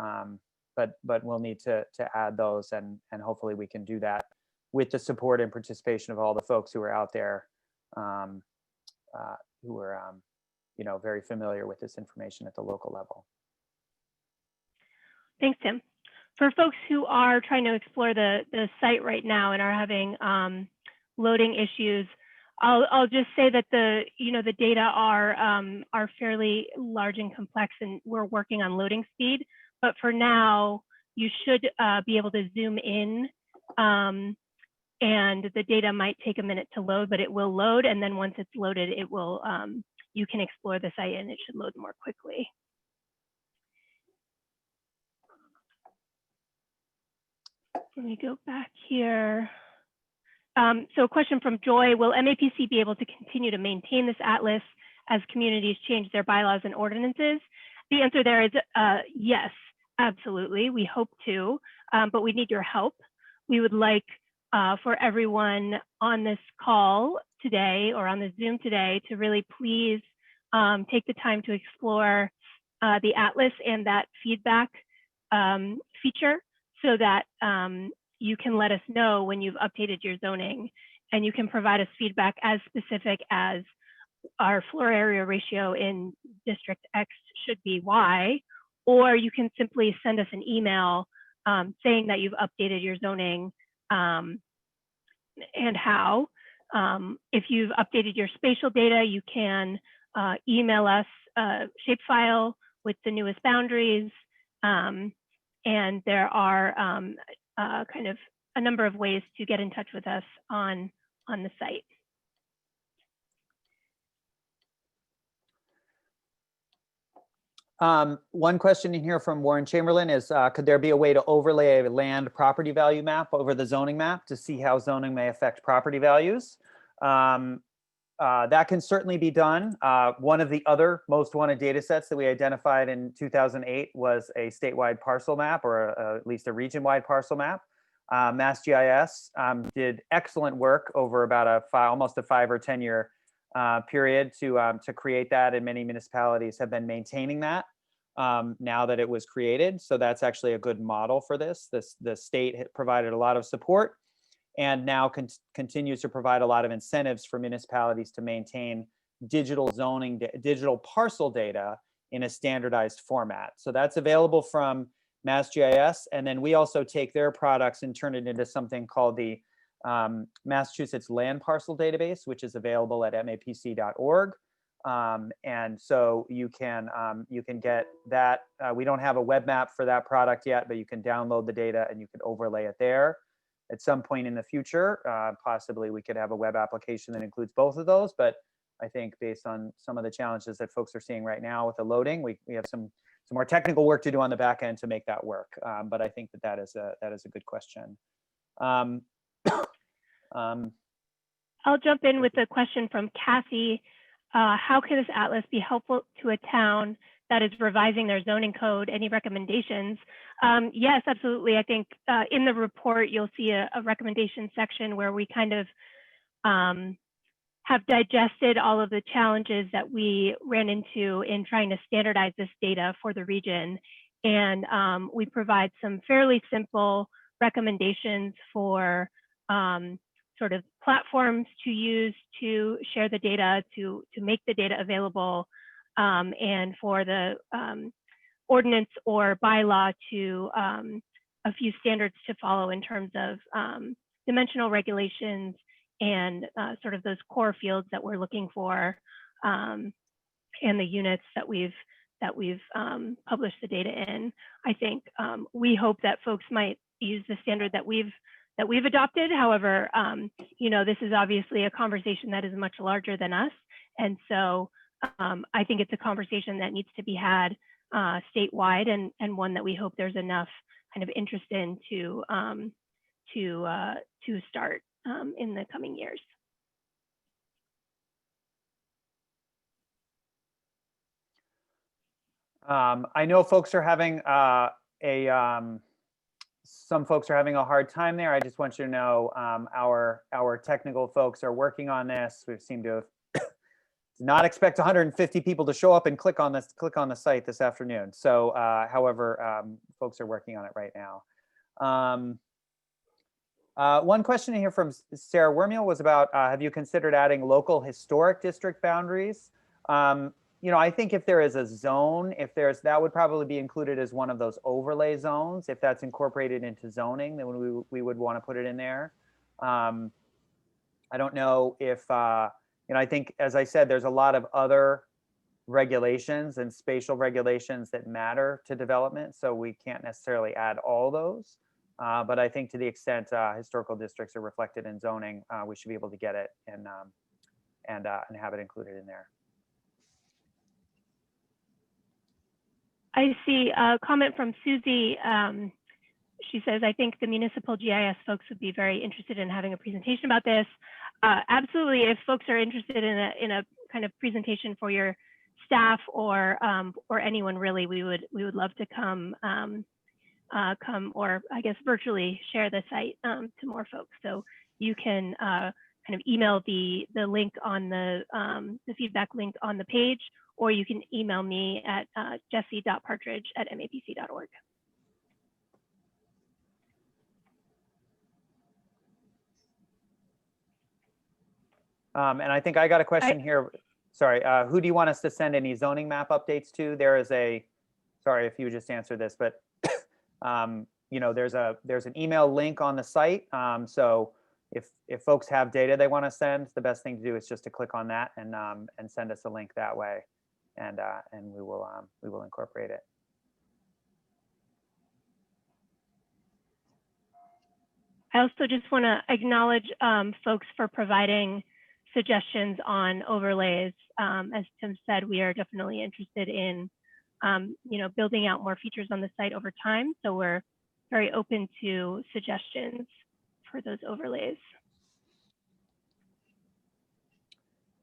but we'll need to add those, and hopefully we can do that with the support and participation of all the folks who are out there, who are very familiar with this information at the local level. Thanks, Tim. For folks who are trying to explore the site right now and are having loading issues, I'll just say that the data are fairly large and complex, and we're working on loading speed. But for now, you should be able to zoom in, and the data might take a minute to load, but it will load. And then once it's loaded, it will you can explore the site, and it should load more quickly. Let me go back here. So a question from Joy, will MAPC be able to continue to maintain this atlas as communities change their bylaws and ordinances? The answer there is yes, absolutely. We hope to, but we need your help. We would like for everyone on this call today or on the Zoom today to really please take the time to explore the atlas and that feedback feature so that you can let us know when you've updated your zoning, and you can provide us feedback as specific as our floor area ratio in District X should be Y, or you can simply send us an email saying that you've updated your zoning and how. If you've updated your spatial data, you can email us a shapefile with the newest boundaries. And there are kind of a number of ways to get in touch with us on the site. One question in here from Warren Chamberlain is, could there be a way to overlay a land property value map over the zoning map to see how zoning may affect property values? That can certainly be done. One of the other most wanted data sets that we identified in 2008 was a statewide parcel map, or at least a region-wide parcel map. MassGIS did excellent work over about almost a 5 or 10 year period to create that, and many municipalities have been maintaining that now that it was created. So that's actually a good model for this. The state provided a lot of support, and now continues to provide a lot of incentives for municipalities to maintain digital digital parcel data in a standardized format. So that's available from MassGIS, and then we also take their products and turn it into something called the Massachusetts Land Parcel Database, which is available at mapc.org. And so you can get that. We don't have a web map for that product yet, but you can download the data and you can overlay it there. At some point in the future, possibly we could have a web application that includes both of those. But I think based on some of the challenges that folks are seeing right now with the loading, we have some more technical work to do on the back end to make that work. But I think that is a good question. I'll jump in with a question from Cassie. How can this atlas be helpful to a town that is revising their zoning code? Any recommendations? Yes, absolutely. I think in the report, you'll see a recommendation section where we kind of have digested all of the challenges that we ran into in trying to standardize this data for the region. And we provide some fairly simple recommendations for sort of platforms to use to share the data, to make the data available, and for the ordinance or bylaw to a few standards to follow in terms of dimensional regulations and sort of those core fields that we're looking for, and the units that we've published the data in. I think we hope that folks might use the standard that we've adopted. However, this is obviously a conversation that is much larger than us, and so I think it's a conversation that needs to be had statewide, and one that we hope there's enough kind of interest in to start in the coming years. I know folks are having some folks are having a hard time there. I just want you to know our technical folks are working on this. We seem to have not expect 150 people to show up and click on the site this afternoon. So, however, folks are working on it right now. One question here from Sarah Wormiel was about, have you considered adding local historic district boundaries? I think if there is a zone, that would probably be included as one of those overlay zones. If that's incorporated into zoning, then we would want to put it in there. I don't know if, I think, as I said, there's a lot of other regulations and spatial regulations that matter to development, so we can't necessarily add all those. But I think to the extent historical districts are reflected in zoning, we should be able to get it and have it included in there. I see a comment from Susie. She says, I think the municipal GIS folks would be very interested in having a presentation about this. Absolutely, if folks are interested in a kind of presentation for your staff or anyone really, we would love to come or I guess virtually share the site to more folks. So you can kind of email the link on the feedback link on the page, or you can email me at jessie.partridge@mapc.org. And I think I got a question here. Sorry, who do you want us to send any zoning map updates to? There is sorry if you would just answer this, but there's an email link on the site. So if folks have data they want to send, the best thing to do is just to click on that and send us a link that way, and we will incorporate it. I also just want to acknowledge folks for providing suggestions on overlays. As Tim said, we are definitely interested in building out more features on the site over time. So we're very open to suggestions for those overlays.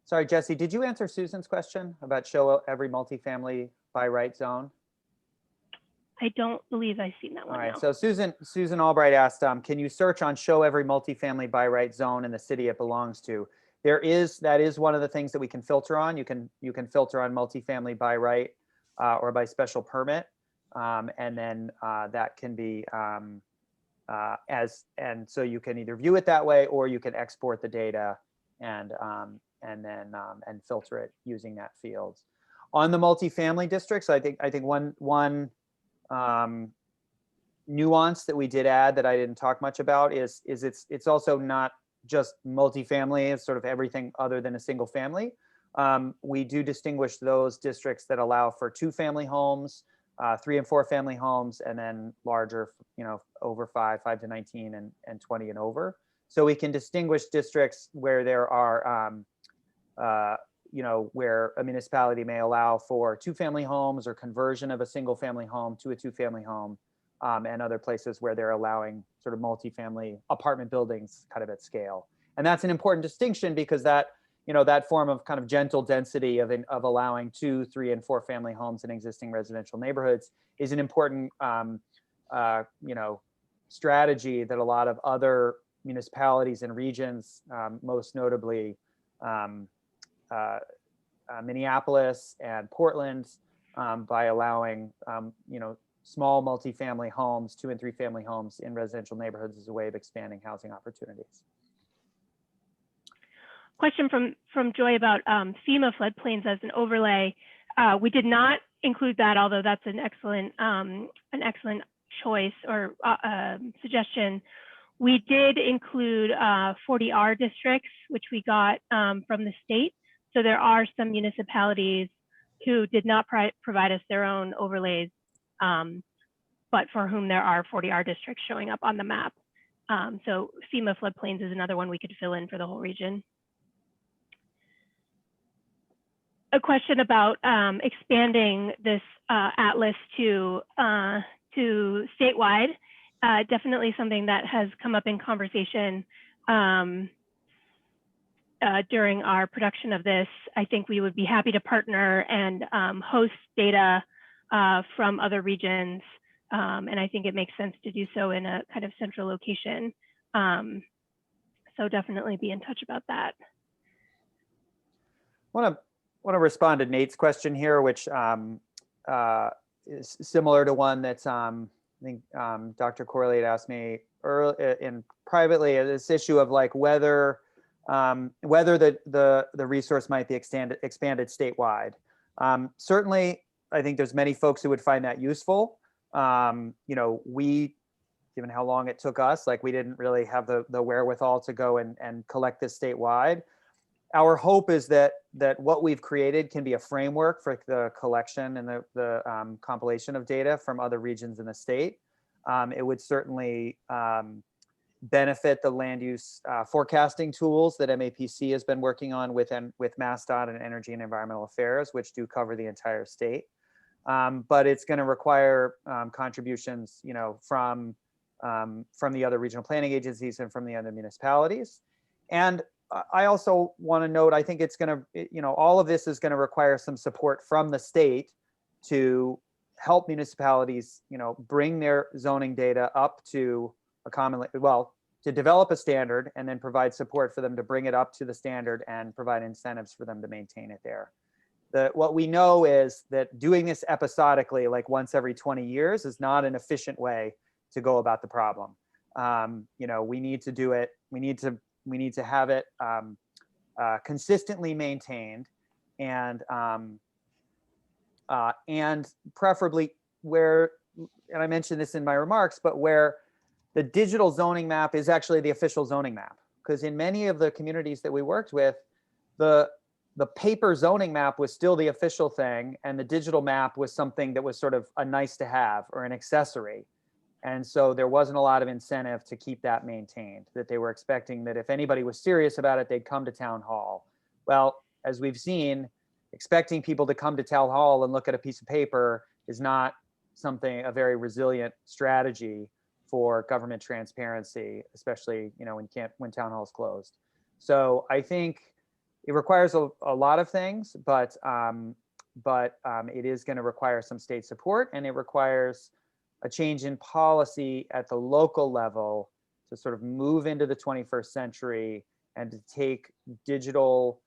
Sorry, Jesse, did you answer Susan's question about show every multifamily by right zone? I don't believe I've seen that one. All right, no. so Susan Albright asked, can you search on show every multifamily by right zone in the city it belongs to? That is one of the things that we can filter on. You can filter on multifamily by right or by special permit, and then that can be and so you can either view it that way, or you can export the data and filter it using that field. On the multifamily districts, I think one nuance that we did add that I didn't talk much about is it's also not just multifamily. It's sort of everything other than a single family. We do distinguish those districts that allow for 2-family homes, 3 and 4 family homes, and then larger, over 5 to 19 and 20 and over. So we can distinguish districts where there are, where a municipality may allow for 2-family homes or conversion of a single family home to a 2-family home, and other places where they're allowing sort of multifamily apartment buildings kind of at scale. And that's an important distinction because that form of kind of gentle density of allowing 2, 3, and 4 family homes in existing residential neighborhoods is an important, strategy that a lot of other municipalities and regions, most notably Minneapolis and Portland, by allowing, small multifamily homes, 2 and 3 family homes in residential neighborhoods as a way of expanding housing opportunities. Question from Joy about FEMA floodplains as an overlay. We did not include that, although that's an excellent choice or suggestion. We did include 40R districts, which we got from the state. So there are some municipalities who did not provide us their own overlays, but for whom there are 40R districts showing up on the map. So FEMA floodplains is another one we could fill in for the whole region. A question about expanding this atlas to statewide. Definitely something that has come up in conversation during our production of this. I think we would be happy to partner and host data from other regions. And I think it makes sense to do so in a kind of central location. So definitely be in touch about that. I want to respond to Nate's question here, which is similar to one that's I think Dr. Corley had asked me privately, this issue of like whether the resource might be expanded statewide. Certainly, I think there's many folks who would find that useful. We given how long it took us, like we didn't really have the wherewithal to go and collect this statewide. Our hope is that what we've created can be a framework for the collection and the compilation of data from other regions in the state. It would certainly benefit the land use forecasting tools that MAPC has been working on with MassDOT and Energy and Environmental Affairs, which do cover the entire state. But it's going to require contributions, from the other regional planning agencies and from the other municipalities. And I also want to note, I think it's going to, all of this is going to require some support from the state to help municipalities, bring their zoning data up to a to develop a standard and then provide support for them to bring it up to the standard and provide incentives for them to maintain it there. What we know is that doing this episodically, like once every 20 years, is not an efficient way to go about the problem. We need to do it. We need to have it consistently maintained, and preferably where, and I mentioned this in my remarks, but where the digital zoning map is actually the official zoning map. Because in many of the communities that we worked with, the paper zoning map was still the official thing, and the digital map was something that was sort of a nice to have or an accessory. And so there wasn't a lot of incentive to keep that maintained, that they were expecting that if anybody was serious about it, they'd come to town hall. Well, as we've seen, expecting people to come to town hall and look at a piece of paper is not a very resilient strategy for government transparency, especially, when town hall is closed. So I think it requires a lot of things, but it is going to require some state support, and it requires a change in policy at the local level to sort of move into the 21st century and to take digital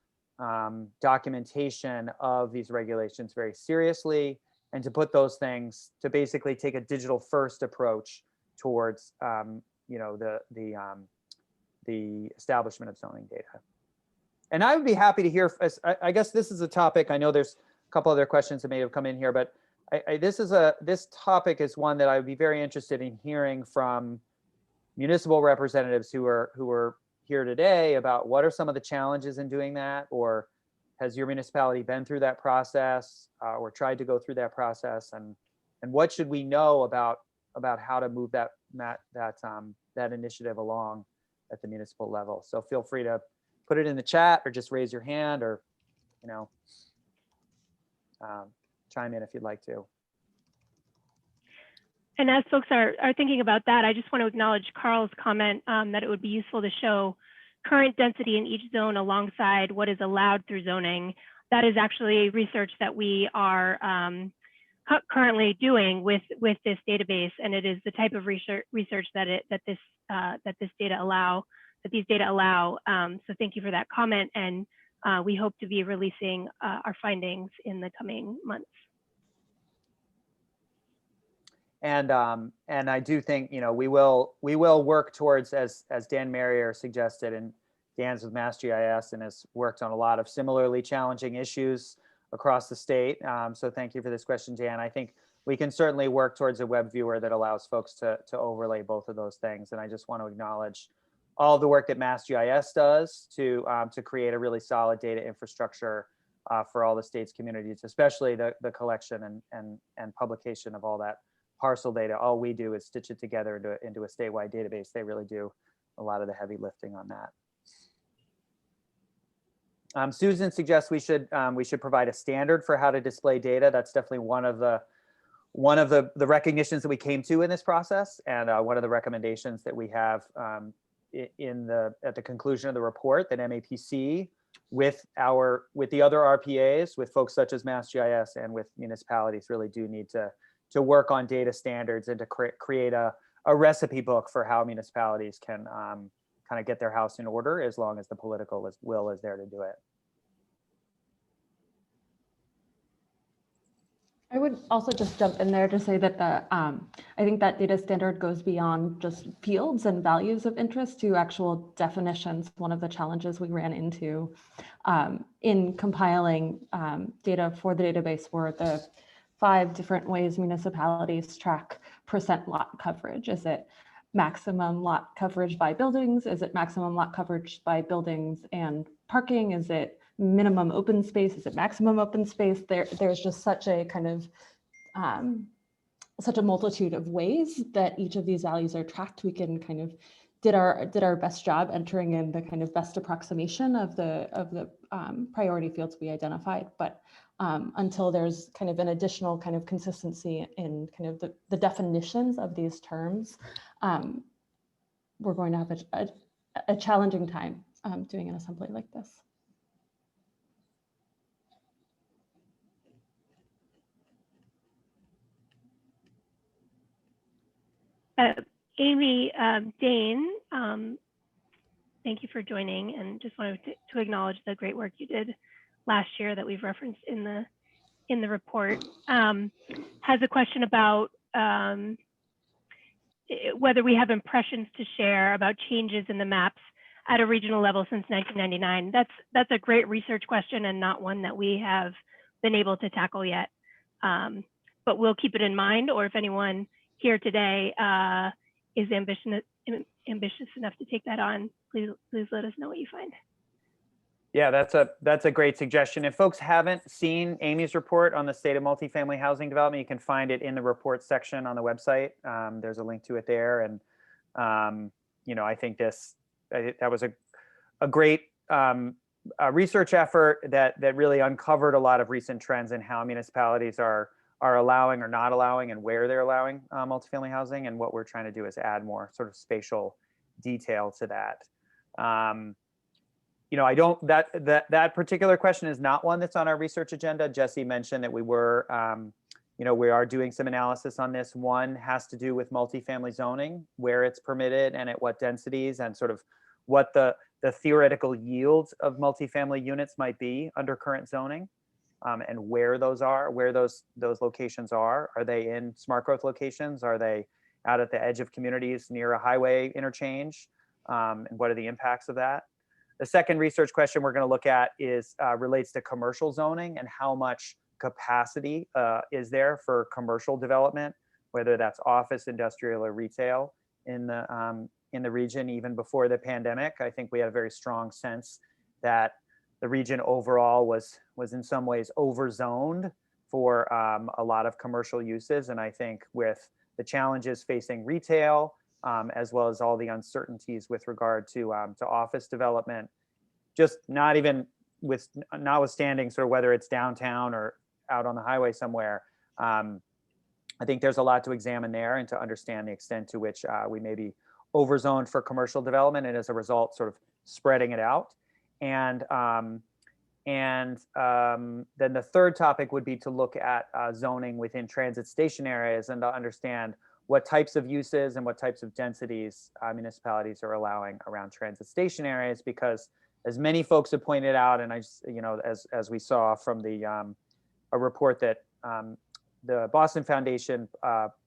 documentation of these regulations very seriously, and to put those things, to basically take a digital first approach towards the establishment of zoning data. And I would be happy to hear, I guess this is a topic, I know there's a couple other questions that may have come in here, but this topic is one that I would be very interested in hearing from municipal representatives who are here today about what are some of the challenges in doing that, or has your municipality been through that process or tried to go through that process, and what should we know about how to move that initiative along at the municipal level. So feel free to put it in the chat or just raise your hand, or chime in if you'd like to. And as folks are thinking about that, I just want to acknowledge Carl's comment that it would be useful to show current density in each zone alongside what is allowed through zoning. That is actually research that we are currently doing with this database, and it is the type of research that these data allow. So thank you for that comment, and we hope to be releasing our findings in the coming months. And I do think we will work towards, as Dan Merrier suggested, and Dan's with MassGIS and has worked on a lot of similarly challenging issues across the state. So thank you for this question, Dan. I think we can certainly work towards a web viewer that allows folks to overlay both of those things. And I just want to acknowledge all the work that MassGIS does to create a really solid data infrastructure for all the state's communities, especially the collection and publication of all that parcel data. All we do is stitch it together into a statewide database. They really do a lot of the heavy lifting on that. Susan suggests we should provide a standard for how to display data. That's definitely one of the recognitions that we came to in this process, and one of the recommendations that we have at the conclusion of the report, that MAPC with the other RPAs, with folks such as MassGIS and with municipalities, really do need to work on data standards and to create a recipe book for how municipalities can kind of get their house in order, as long as the political will is there to do it. I would also just jump in there to say that I think that data standard goes beyond just fields and values of interest to actual definitions. One of the challenges we ran into in compiling data for the database were the 5 different ways municipalities track % lot coverage. Is it maximum lot coverage by buildings? Is it maximum lot coverage by buildings and parking? Is it minimum open space? Is it maximum open space? There's just such a kind of such a multitude of ways that each of these values are tracked. We can kind of did our best job entering in the kind of best approximation of the priority fields we identified, but until there's kind of an additional kind of consistency in kind of the definitions of these terms, we're going to have a challenging time doing an assembly like this. Amy, Dane, thank you for joining, and just wanted to acknowledge the great work you did last year that we've referenced in the report. Has a question about whether we have impressions to share about changes in the maps at a regional level since 1999. That's a great research question and not one that we have been able to tackle yet. But we'll keep it in mind, or if anyone here today is ambitious enough to take that on, please let us know what you find. Yeah, that's a great suggestion. If folks haven't seen Amy's report on the state of multifamily housing development, you can find it in the report section on the website. There's a link to it there, and I think that was a great research effort that really uncovered a lot of recent trends in how municipalities are allowing or not allowing, and where they're allowing multifamily housing. And what we're trying to do is add more sort of spatial detail to that. I don't, that particular question is not one that's on our research agenda. Jesse mentioned that we are doing some analysis on this. One has to do with multifamily zoning, where it's permitted and at what densities, and sort of what the theoretical yields of multifamily units might be under current zoning. And where those locations are. Are they in smart growth locations? Are they out at the edge of communities near a highway interchange? And what are the impacts of that? The second research question we're going to look at is relates to commercial zoning, and how much capacity is there for commercial development, whether that's office, industrial, or retail in the region. Even before the pandemic, I think we had a very strong sense that the region overall was in some ways overzoned for a lot of commercial uses. And I think with the challenges facing retail, as well as all the uncertainties with regard to office development, just notwithstanding sort of whether it's downtown or out on the highway somewhere, I think there's a lot to examine there, and to understand the extent to which we may be overzoned for commercial development, and as a result sort of spreading it out. And then the third topic would be to look at zoning within transit station areas, and to understand what types of uses and what types of densities municipalities are allowing around transit station areas. Because as many folks have pointed out, and as we saw from a report that the Boston Foundation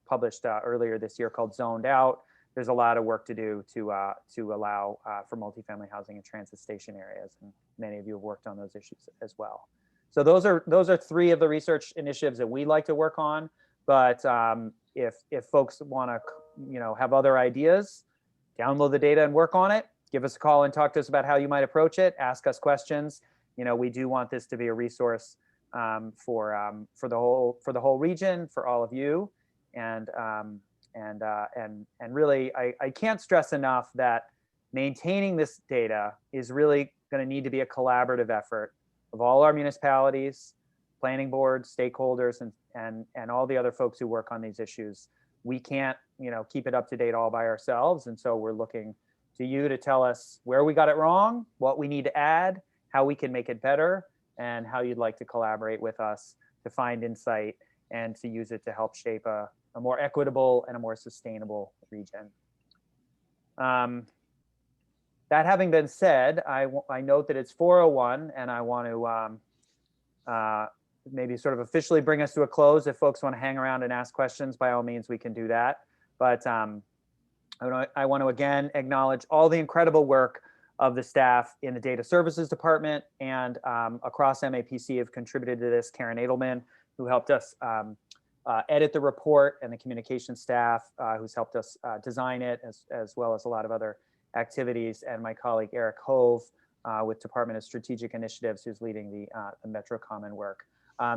published earlier this year called Zoned Out, there's a lot of work to do to allow for multifamily housing in transit station areas, and many of you have worked on those issues as well. So those are three of the research initiatives that we like to work on. But if folks want to have other ideas, download the data and work on it. Give us a call and talk to us about how you might approach it. Ask us questions. We do want this to be a resource for the whole region, for all of you, and really, I can't stress enough that maintaining this data is really going to need to be a collaborative effort of all our municipalities, planning boards, stakeholders, and all the other folks who work on these issues. We can't, keep it up to date all by ourselves, and so we're looking to you to tell us where we got it wrong, what we need to add, how we can make it better, and how you'd like to collaborate with us to find insight and to use it to help shape a more equitable and a more sustainable region. That having been said, I note that it's 4:01, and I want to maybe sort of officially bring us to a close. If folks want to hang around and ask questions, by all means, we can do that. But I want to again acknowledge all the incredible work of the staff in the Data Services Department and across MAPC have contributed to this. Karen Edelman, who helped us edit the report, and the communication staff who's helped us design it, as well as a lot of other activities, and my colleague Eric Hove with Department of Strategic Initiatives, who's leading the MetroCommon work.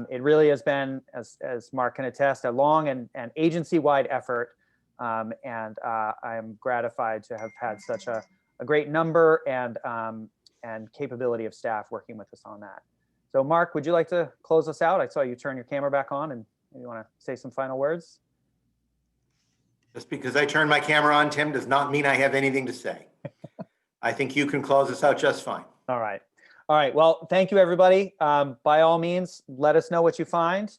It really has been, as Mark can attest, a long and agency-wide effort, and I'm gratified to have had such a great number and capability of staff working with us on that. So Mark, would you like to close us out? I saw you turn your camera back on, and maybe you want to say some final words? Just because I turned my camera on, Tim, does not mean I have anything to say. I think you can close us out just fine. All right. All right. Well, thank you, everybody. By all means, let us know what you find.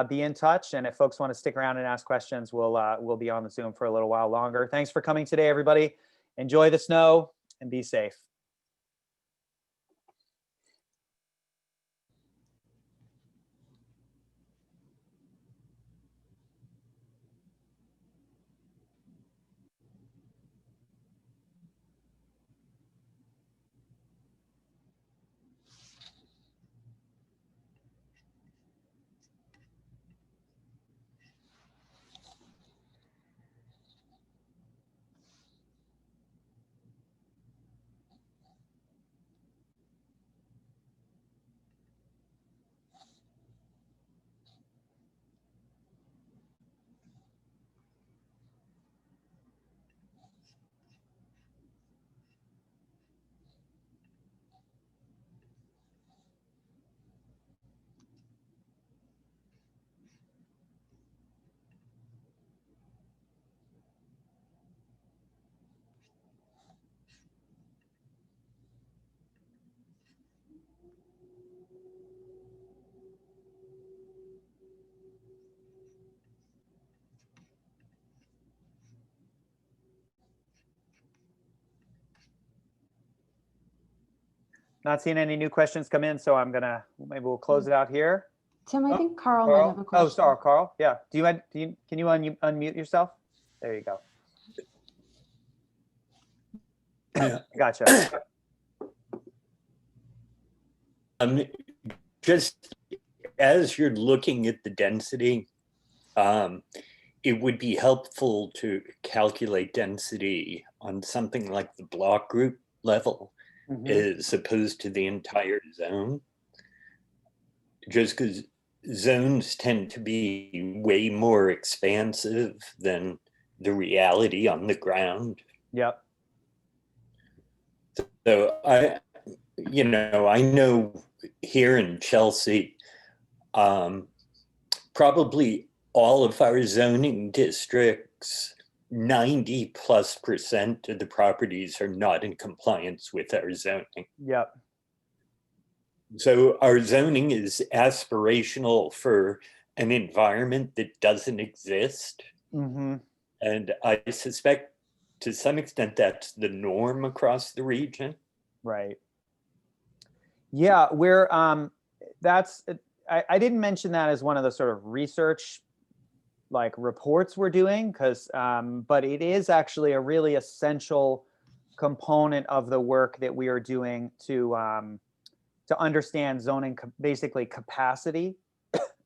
Be in touch. And if folks want to stick around and ask questions, we'll be on the Zoom for a little while longer. Thanks for coming today, everybody. Enjoy the snow and be safe. Not seeing any new questions come in, so maybe we'll close it out here. Tim, I think Carl Carl? might have a question. Oh, sorry, Carl. Yeah. Can you unmute yourself? There you go. Yeah. Gotcha. Just as you're looking at the density, it would be helpful to calculate density on something like the block group level, as opposed to the entire zone. Just because zones tend to be way more expansive than the reality on the ground. Yep. So I know here in Chelsea, probably all of our zoning districts, 90+% of the properties are not in compliance with our zoning. Yep. So our zoning is aspirational for an environment that doesn't exist. And I suspect to some extent that's the norm across the region. Right. Yeah, I didn't mention that as one of the sort of research reports we're doing, but it is actually a really essential component of the work that we are doing to understand zoning, basically capacity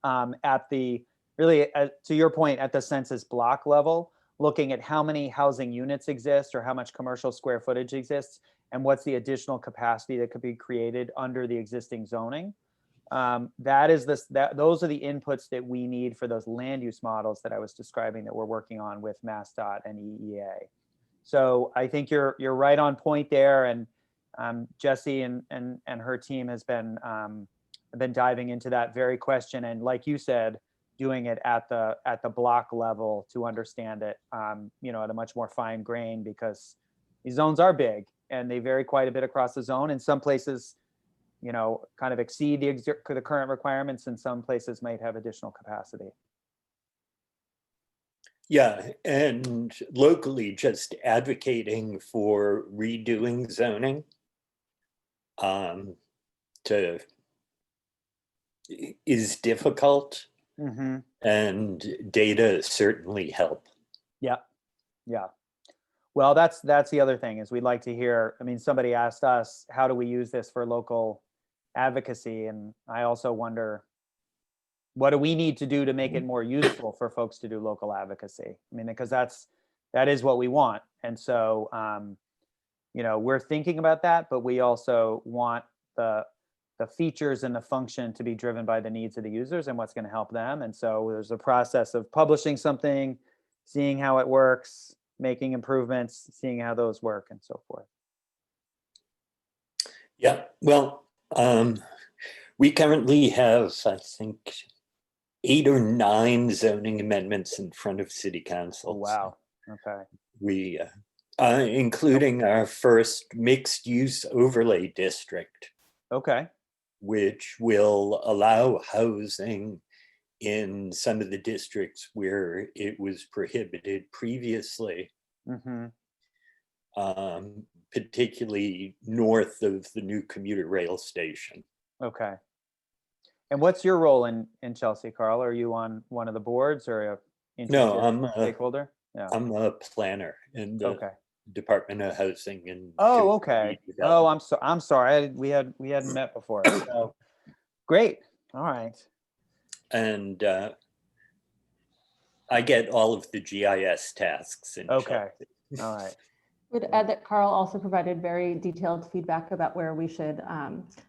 at the, really, to your point, at the census block level, looking at how many housing units exist or how much commercial square footage exists and what's the additional capacity that could be created under the existing zoning. Those are the inputs that we need for those land use models that I was describing that we're working on with MassDOT and EEA. So I think you're right on point there, and Jessie and her team has been diving into that very question, and like you said, doing it at the block level to understand it, at a much more fine grain, because these zones are big and they vary quite a bit across the zone. In some places, kind of exceed the current requirements, and some places might have additional capacity. Yeah, and locally just advocating for redoing zoning is difficult, and data certainly help. Yeah. Well, that's the other thing, is we'd like to hear. I mean, somebody asked us, how do we use this for local advocacy? And I also wonder, what do we need to do to make it more useful for folks to do local advocacy? I mean, because that is what we want. And so, you know, we're thinking about that, but we also want the features and the function to be driven by the needs of the users and what's going to help them. And so there's a process of publishing something, seeing how it works, making improvements, seeing how those work, and so forth. Yeah, well, we currently have, I think, 8 or 9 zoning amendments in front of City Council. Oh, wow. Okay. We, including our first mixed use overlay district, Okay. which will allow housing in some of the districts where it was prohibited previously, Mm-hmm. particularly north of the new commuter rail station. Okay. And what's your role in Chelsea, Carl? Are you on one of the boards or a No, interested stakeholder? Yeah. I'm a planner in the Okay. Department of Housing and Oh, okay. Oh, Redevelopment. I'm sorry. We hadn't met before. So great. All right. And I get all of the GIS tasks in Okay. Chelsea. All right. Would add that Carl also provided very detailed feedback about where we should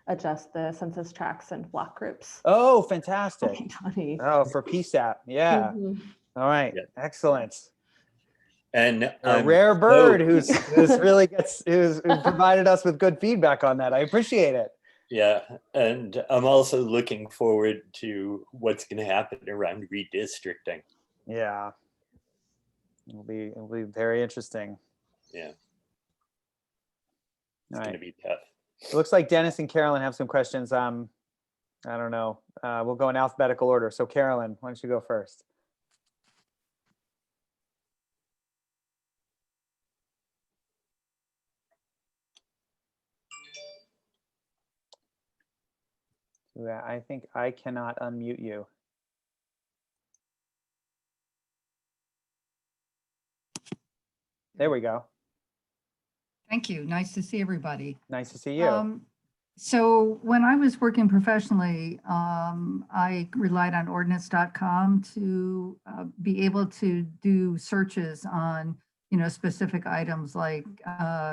adjust the census tracts and block groups. Oh, fantastic. 2020. Oh, for PSAP. Yeah. Mhm. All right. Yeah. Excellent. And A I'm rare bird so- who's really who's provided us with good feedback on that. I appreciate it. yeah, and I'm also looking forward to what's going to happen around redistricting. Yeah. It'll be very interesting. Yeah, All it's going right. to be tough. It looks like Dennis and Carolyn have some questions. I don't know. We'll go in alphabetical order. So Carolyn, why don't you go first? Yeah, I think I cannot unmute you. There we go. Thank you. Nice to see everybody. Nice to see you. So when I was working professionally, I relied on ordinance.com to be able to do searches on, specific items like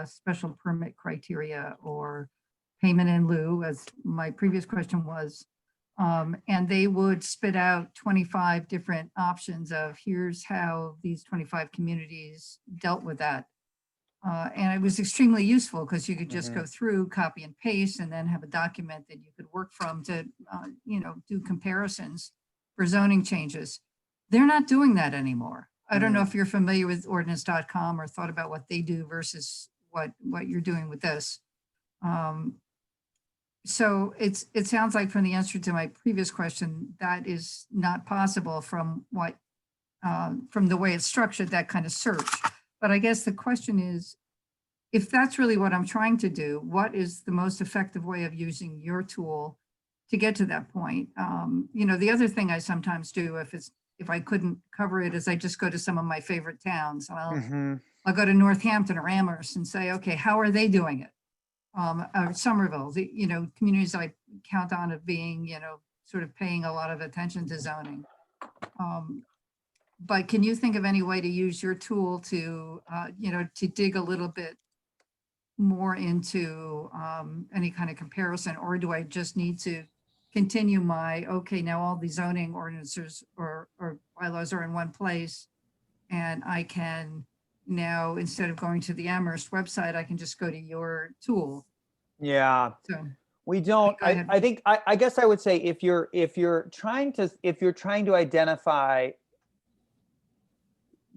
special permit criteria or payment in lieu, as my previous question was. And they would spit out 25 different options of here's how these 25 communities dealt with that. And it was extremely useful because you could just go through, copy and paste, and then have a document that you could work from to, do comparisons for zoning changes. They're not doing that anymore. I don't know if you're familiar with ordinance.com or thought about what they do versus what you're doing with this. So it sounds like from the answer to my previous question, that is not possible from the way it's structured, that kind of search. But I guess the question is, if that's really what I'm trying to do, what is the most effective way of using your tool to get to that point? The other thing I sometimes do if I couldn't cover it is I just go to some of my favorite towns. I'll go to Northampton or Amherst and say, okay, how are they doing it? Or Somerville, communities I count on of being, sort of paying a lot of attention to zoning. But can you think of any way to use your tool to, to dig a little bit more into any kind of comparison, or do I just need to continue okay, now all the zoning ordinances or bylaws are in one place, and I can now, instead of going to the Amherst website, I can just go to your tool. Yeah. So We don't. Go ahead. I think. I guess I would say if you're trying to identify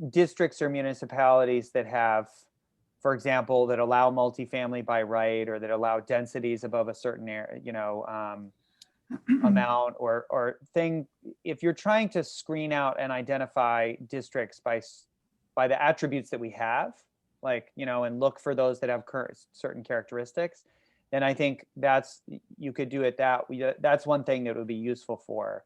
districts or municipalities that have, for example, that allow multifamily by right, or that allow densities above a certain amount or thing, if you're trying to screen out and identify districts by the attributes that we have, and look for those that have certain characteristics, then I think you could do it that's one thing that would be useful for.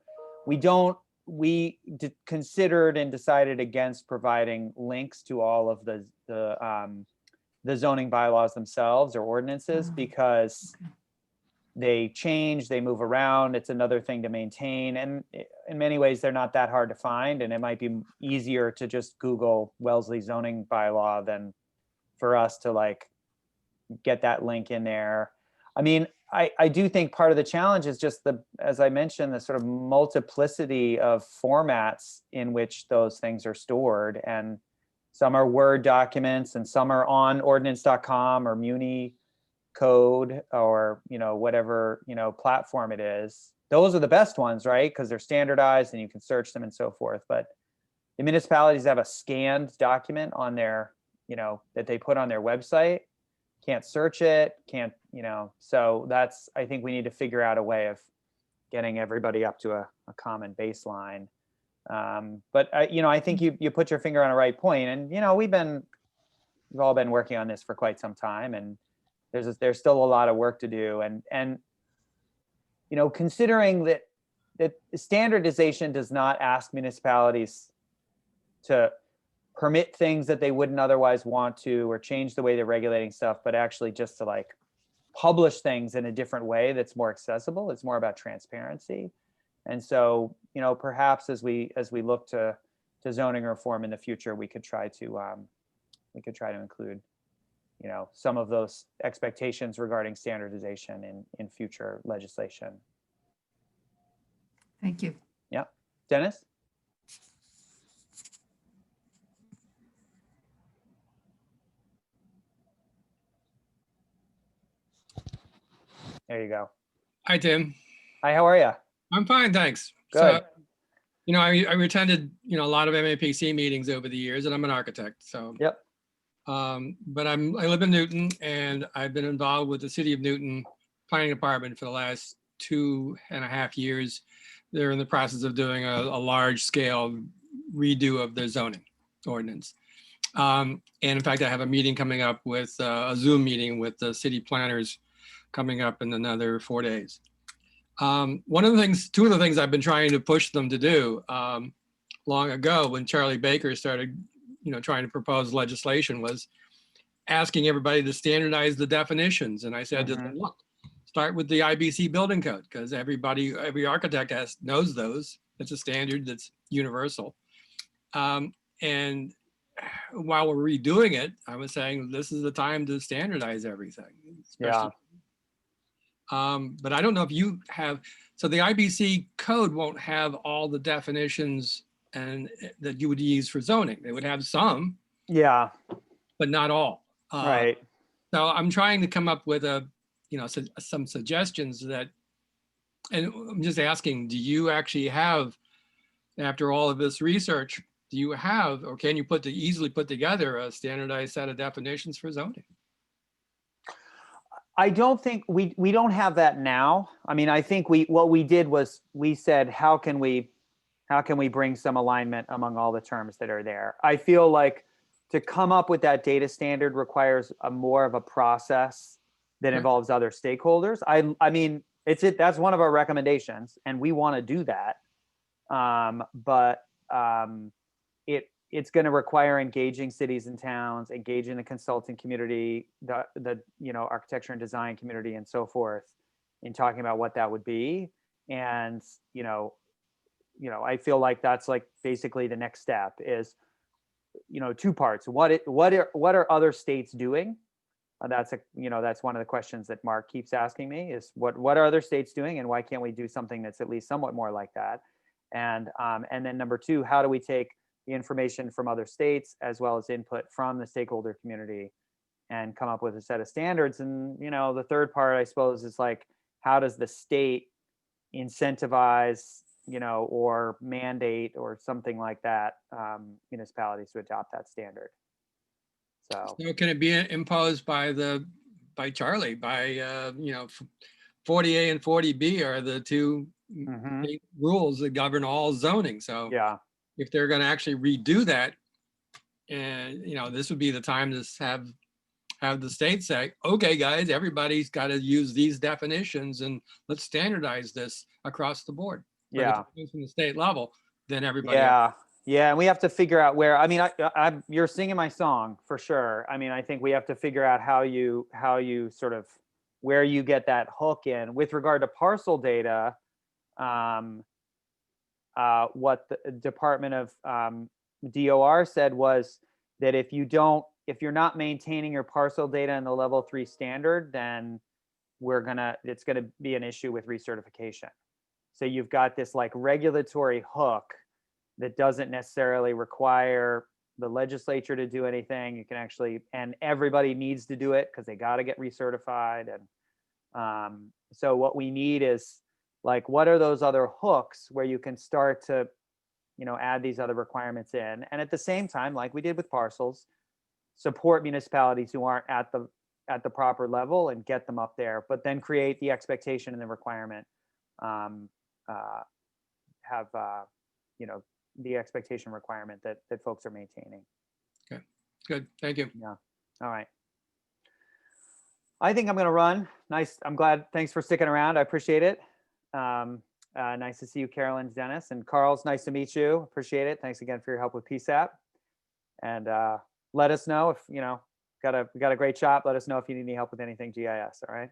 We considered and decided against providing links to all of the zoning bylaws themselves or ordinances, because they change, they move around. It's another thing to maintain. And in many ways, they're not that hard to find. And it might be easier to just Google Wellesley zoning bylaw than for us to like get that link in there. I mean, I do think part of the challenge is just as I mentioned, the sort of multiplicity of formats in which those things are stored. And some are Word documents and some are on ordinance.com or Muni code or, whatever, platform it is. Those are the best ones, right? Because they're standardized and you can search them and so forth. But the municipalities have a scanned document on their, that they put on their website. Can't search it, can't, so that's, I think we need to figure out a way of getting everybody up to a common baseline. But I think you put your finger on a right point, and we've all been working on this for quite some time, and there's still a lot of work to do, and considering that standardization does not ask municipalities to permit things that they wouldn't otherwise want to, or change the way they're regulating stuff, but actually just to like publish things in a different way that's more accessible. It's more about transparency. And so, perhaps as we look to zoning reform in the future, we could try to include, some of those expectations regarding standardization in future legislation. Thank you. Yeah. Dennis? There you go. Hi, Tim. Hi, how are you? I'm fine, thanks. Good. So, I attended, a lot of MAPC meetings over the years, and I'm an architect. So, Yep. But I live in Newton, and I've been involved with the City of Newton Planning Department for the last 2.5 years. They're in the process of doing a large-scale redo of their zoning ordinance. And in fact, I have a meeting coming up with a Zoom meeting with the city planners coming up in another 4 days. Two of the things I've been trying to push them to do long ago when Charlie Baker started, trying to propose legislation was asking everybody to standardize the definitions. And I said to them, look, start with the IBC building code, because every architect knows those. It's a standard that's universal. And while we're redoing it, I was saying this is the time to standardize everything. Yeah. But I don't know if you have, so the IBC code won't have all the definitions and that you would use for zoning. They would have some, Yeah. but not all. Right. So I'm trying to come up with some suggestions that, and I'm just asking, do you actually have, after all of this research, do you have, or can you easily put together a standardized set of definitions for zoning? I don't think we don't have that now. I mean, I think what we did was we said, how can we bring some alignment among all the terms that are there? I feel like to come up with that data standard requires more of a process that involves other stakeholders. I mean, that's one of our recommendations, and we want to do that. But it's going to require engaging cities and towns, engaging the consulting community, the architecture and design community, and so forth, in talking about what that would be. And I feel like that's like basically the next step is, two parts. What are other states doing? That's one of the questions that Mark keeps asking me is what are other states doing, and why can't we do something that's at least somewhat more like that? And then number two, how do we take the information from other states as well as input from the stakeholder community and come up with a set of standards? And the third part, I suppose, is like, how does the state incentivize or mandate or something like that municipalities to adopt that standard? So can it be imposed by Charlie, 40A and 40B are the two state rules that govern all zoning. So yeah, if they're going to actually redo that, and this would be the time to have the state say, okay, guys, everybody's got to use these definitions and let's standardize this across the board. But yeah, if it comes from the state level, then everybody. Yeah. Yeah, and we have to figure out where. I mean, you're singing my song for sure. I mean, I think we have to figure out how you sort of where you get that hook in. With regard to parcel data, what the Department of DOR said was that if you're not maintaining your parcel data in the level 3 standard, then it's gonna be an issue with recertification. So you've got this like regulatory hook that doesn't necessarily require the legislature to do anything. You can actually, and everybody needs to do it because they got to get recertified. And so what we need is like, what are those other hooks where you can start to, add these other requirements in, and at the same time, like we did with parcels, support municipalities who aren't at the proper level and get them up there, but then create the expectation and the requirement, have the expectation requirement that folks are maintaining. Good, thank you. Yeah. All right. I think I'm going to run. Nice. I'm glad. Thanks for sticking around. I appreciate it. Nice to see you, Carolyn, Dennis, and Carl's. Nice to meet you. Appreciate it. Thanks again for your help with PSAP. And let us know if we got a great shop. Let us know if you need any help with anything GIS. All right.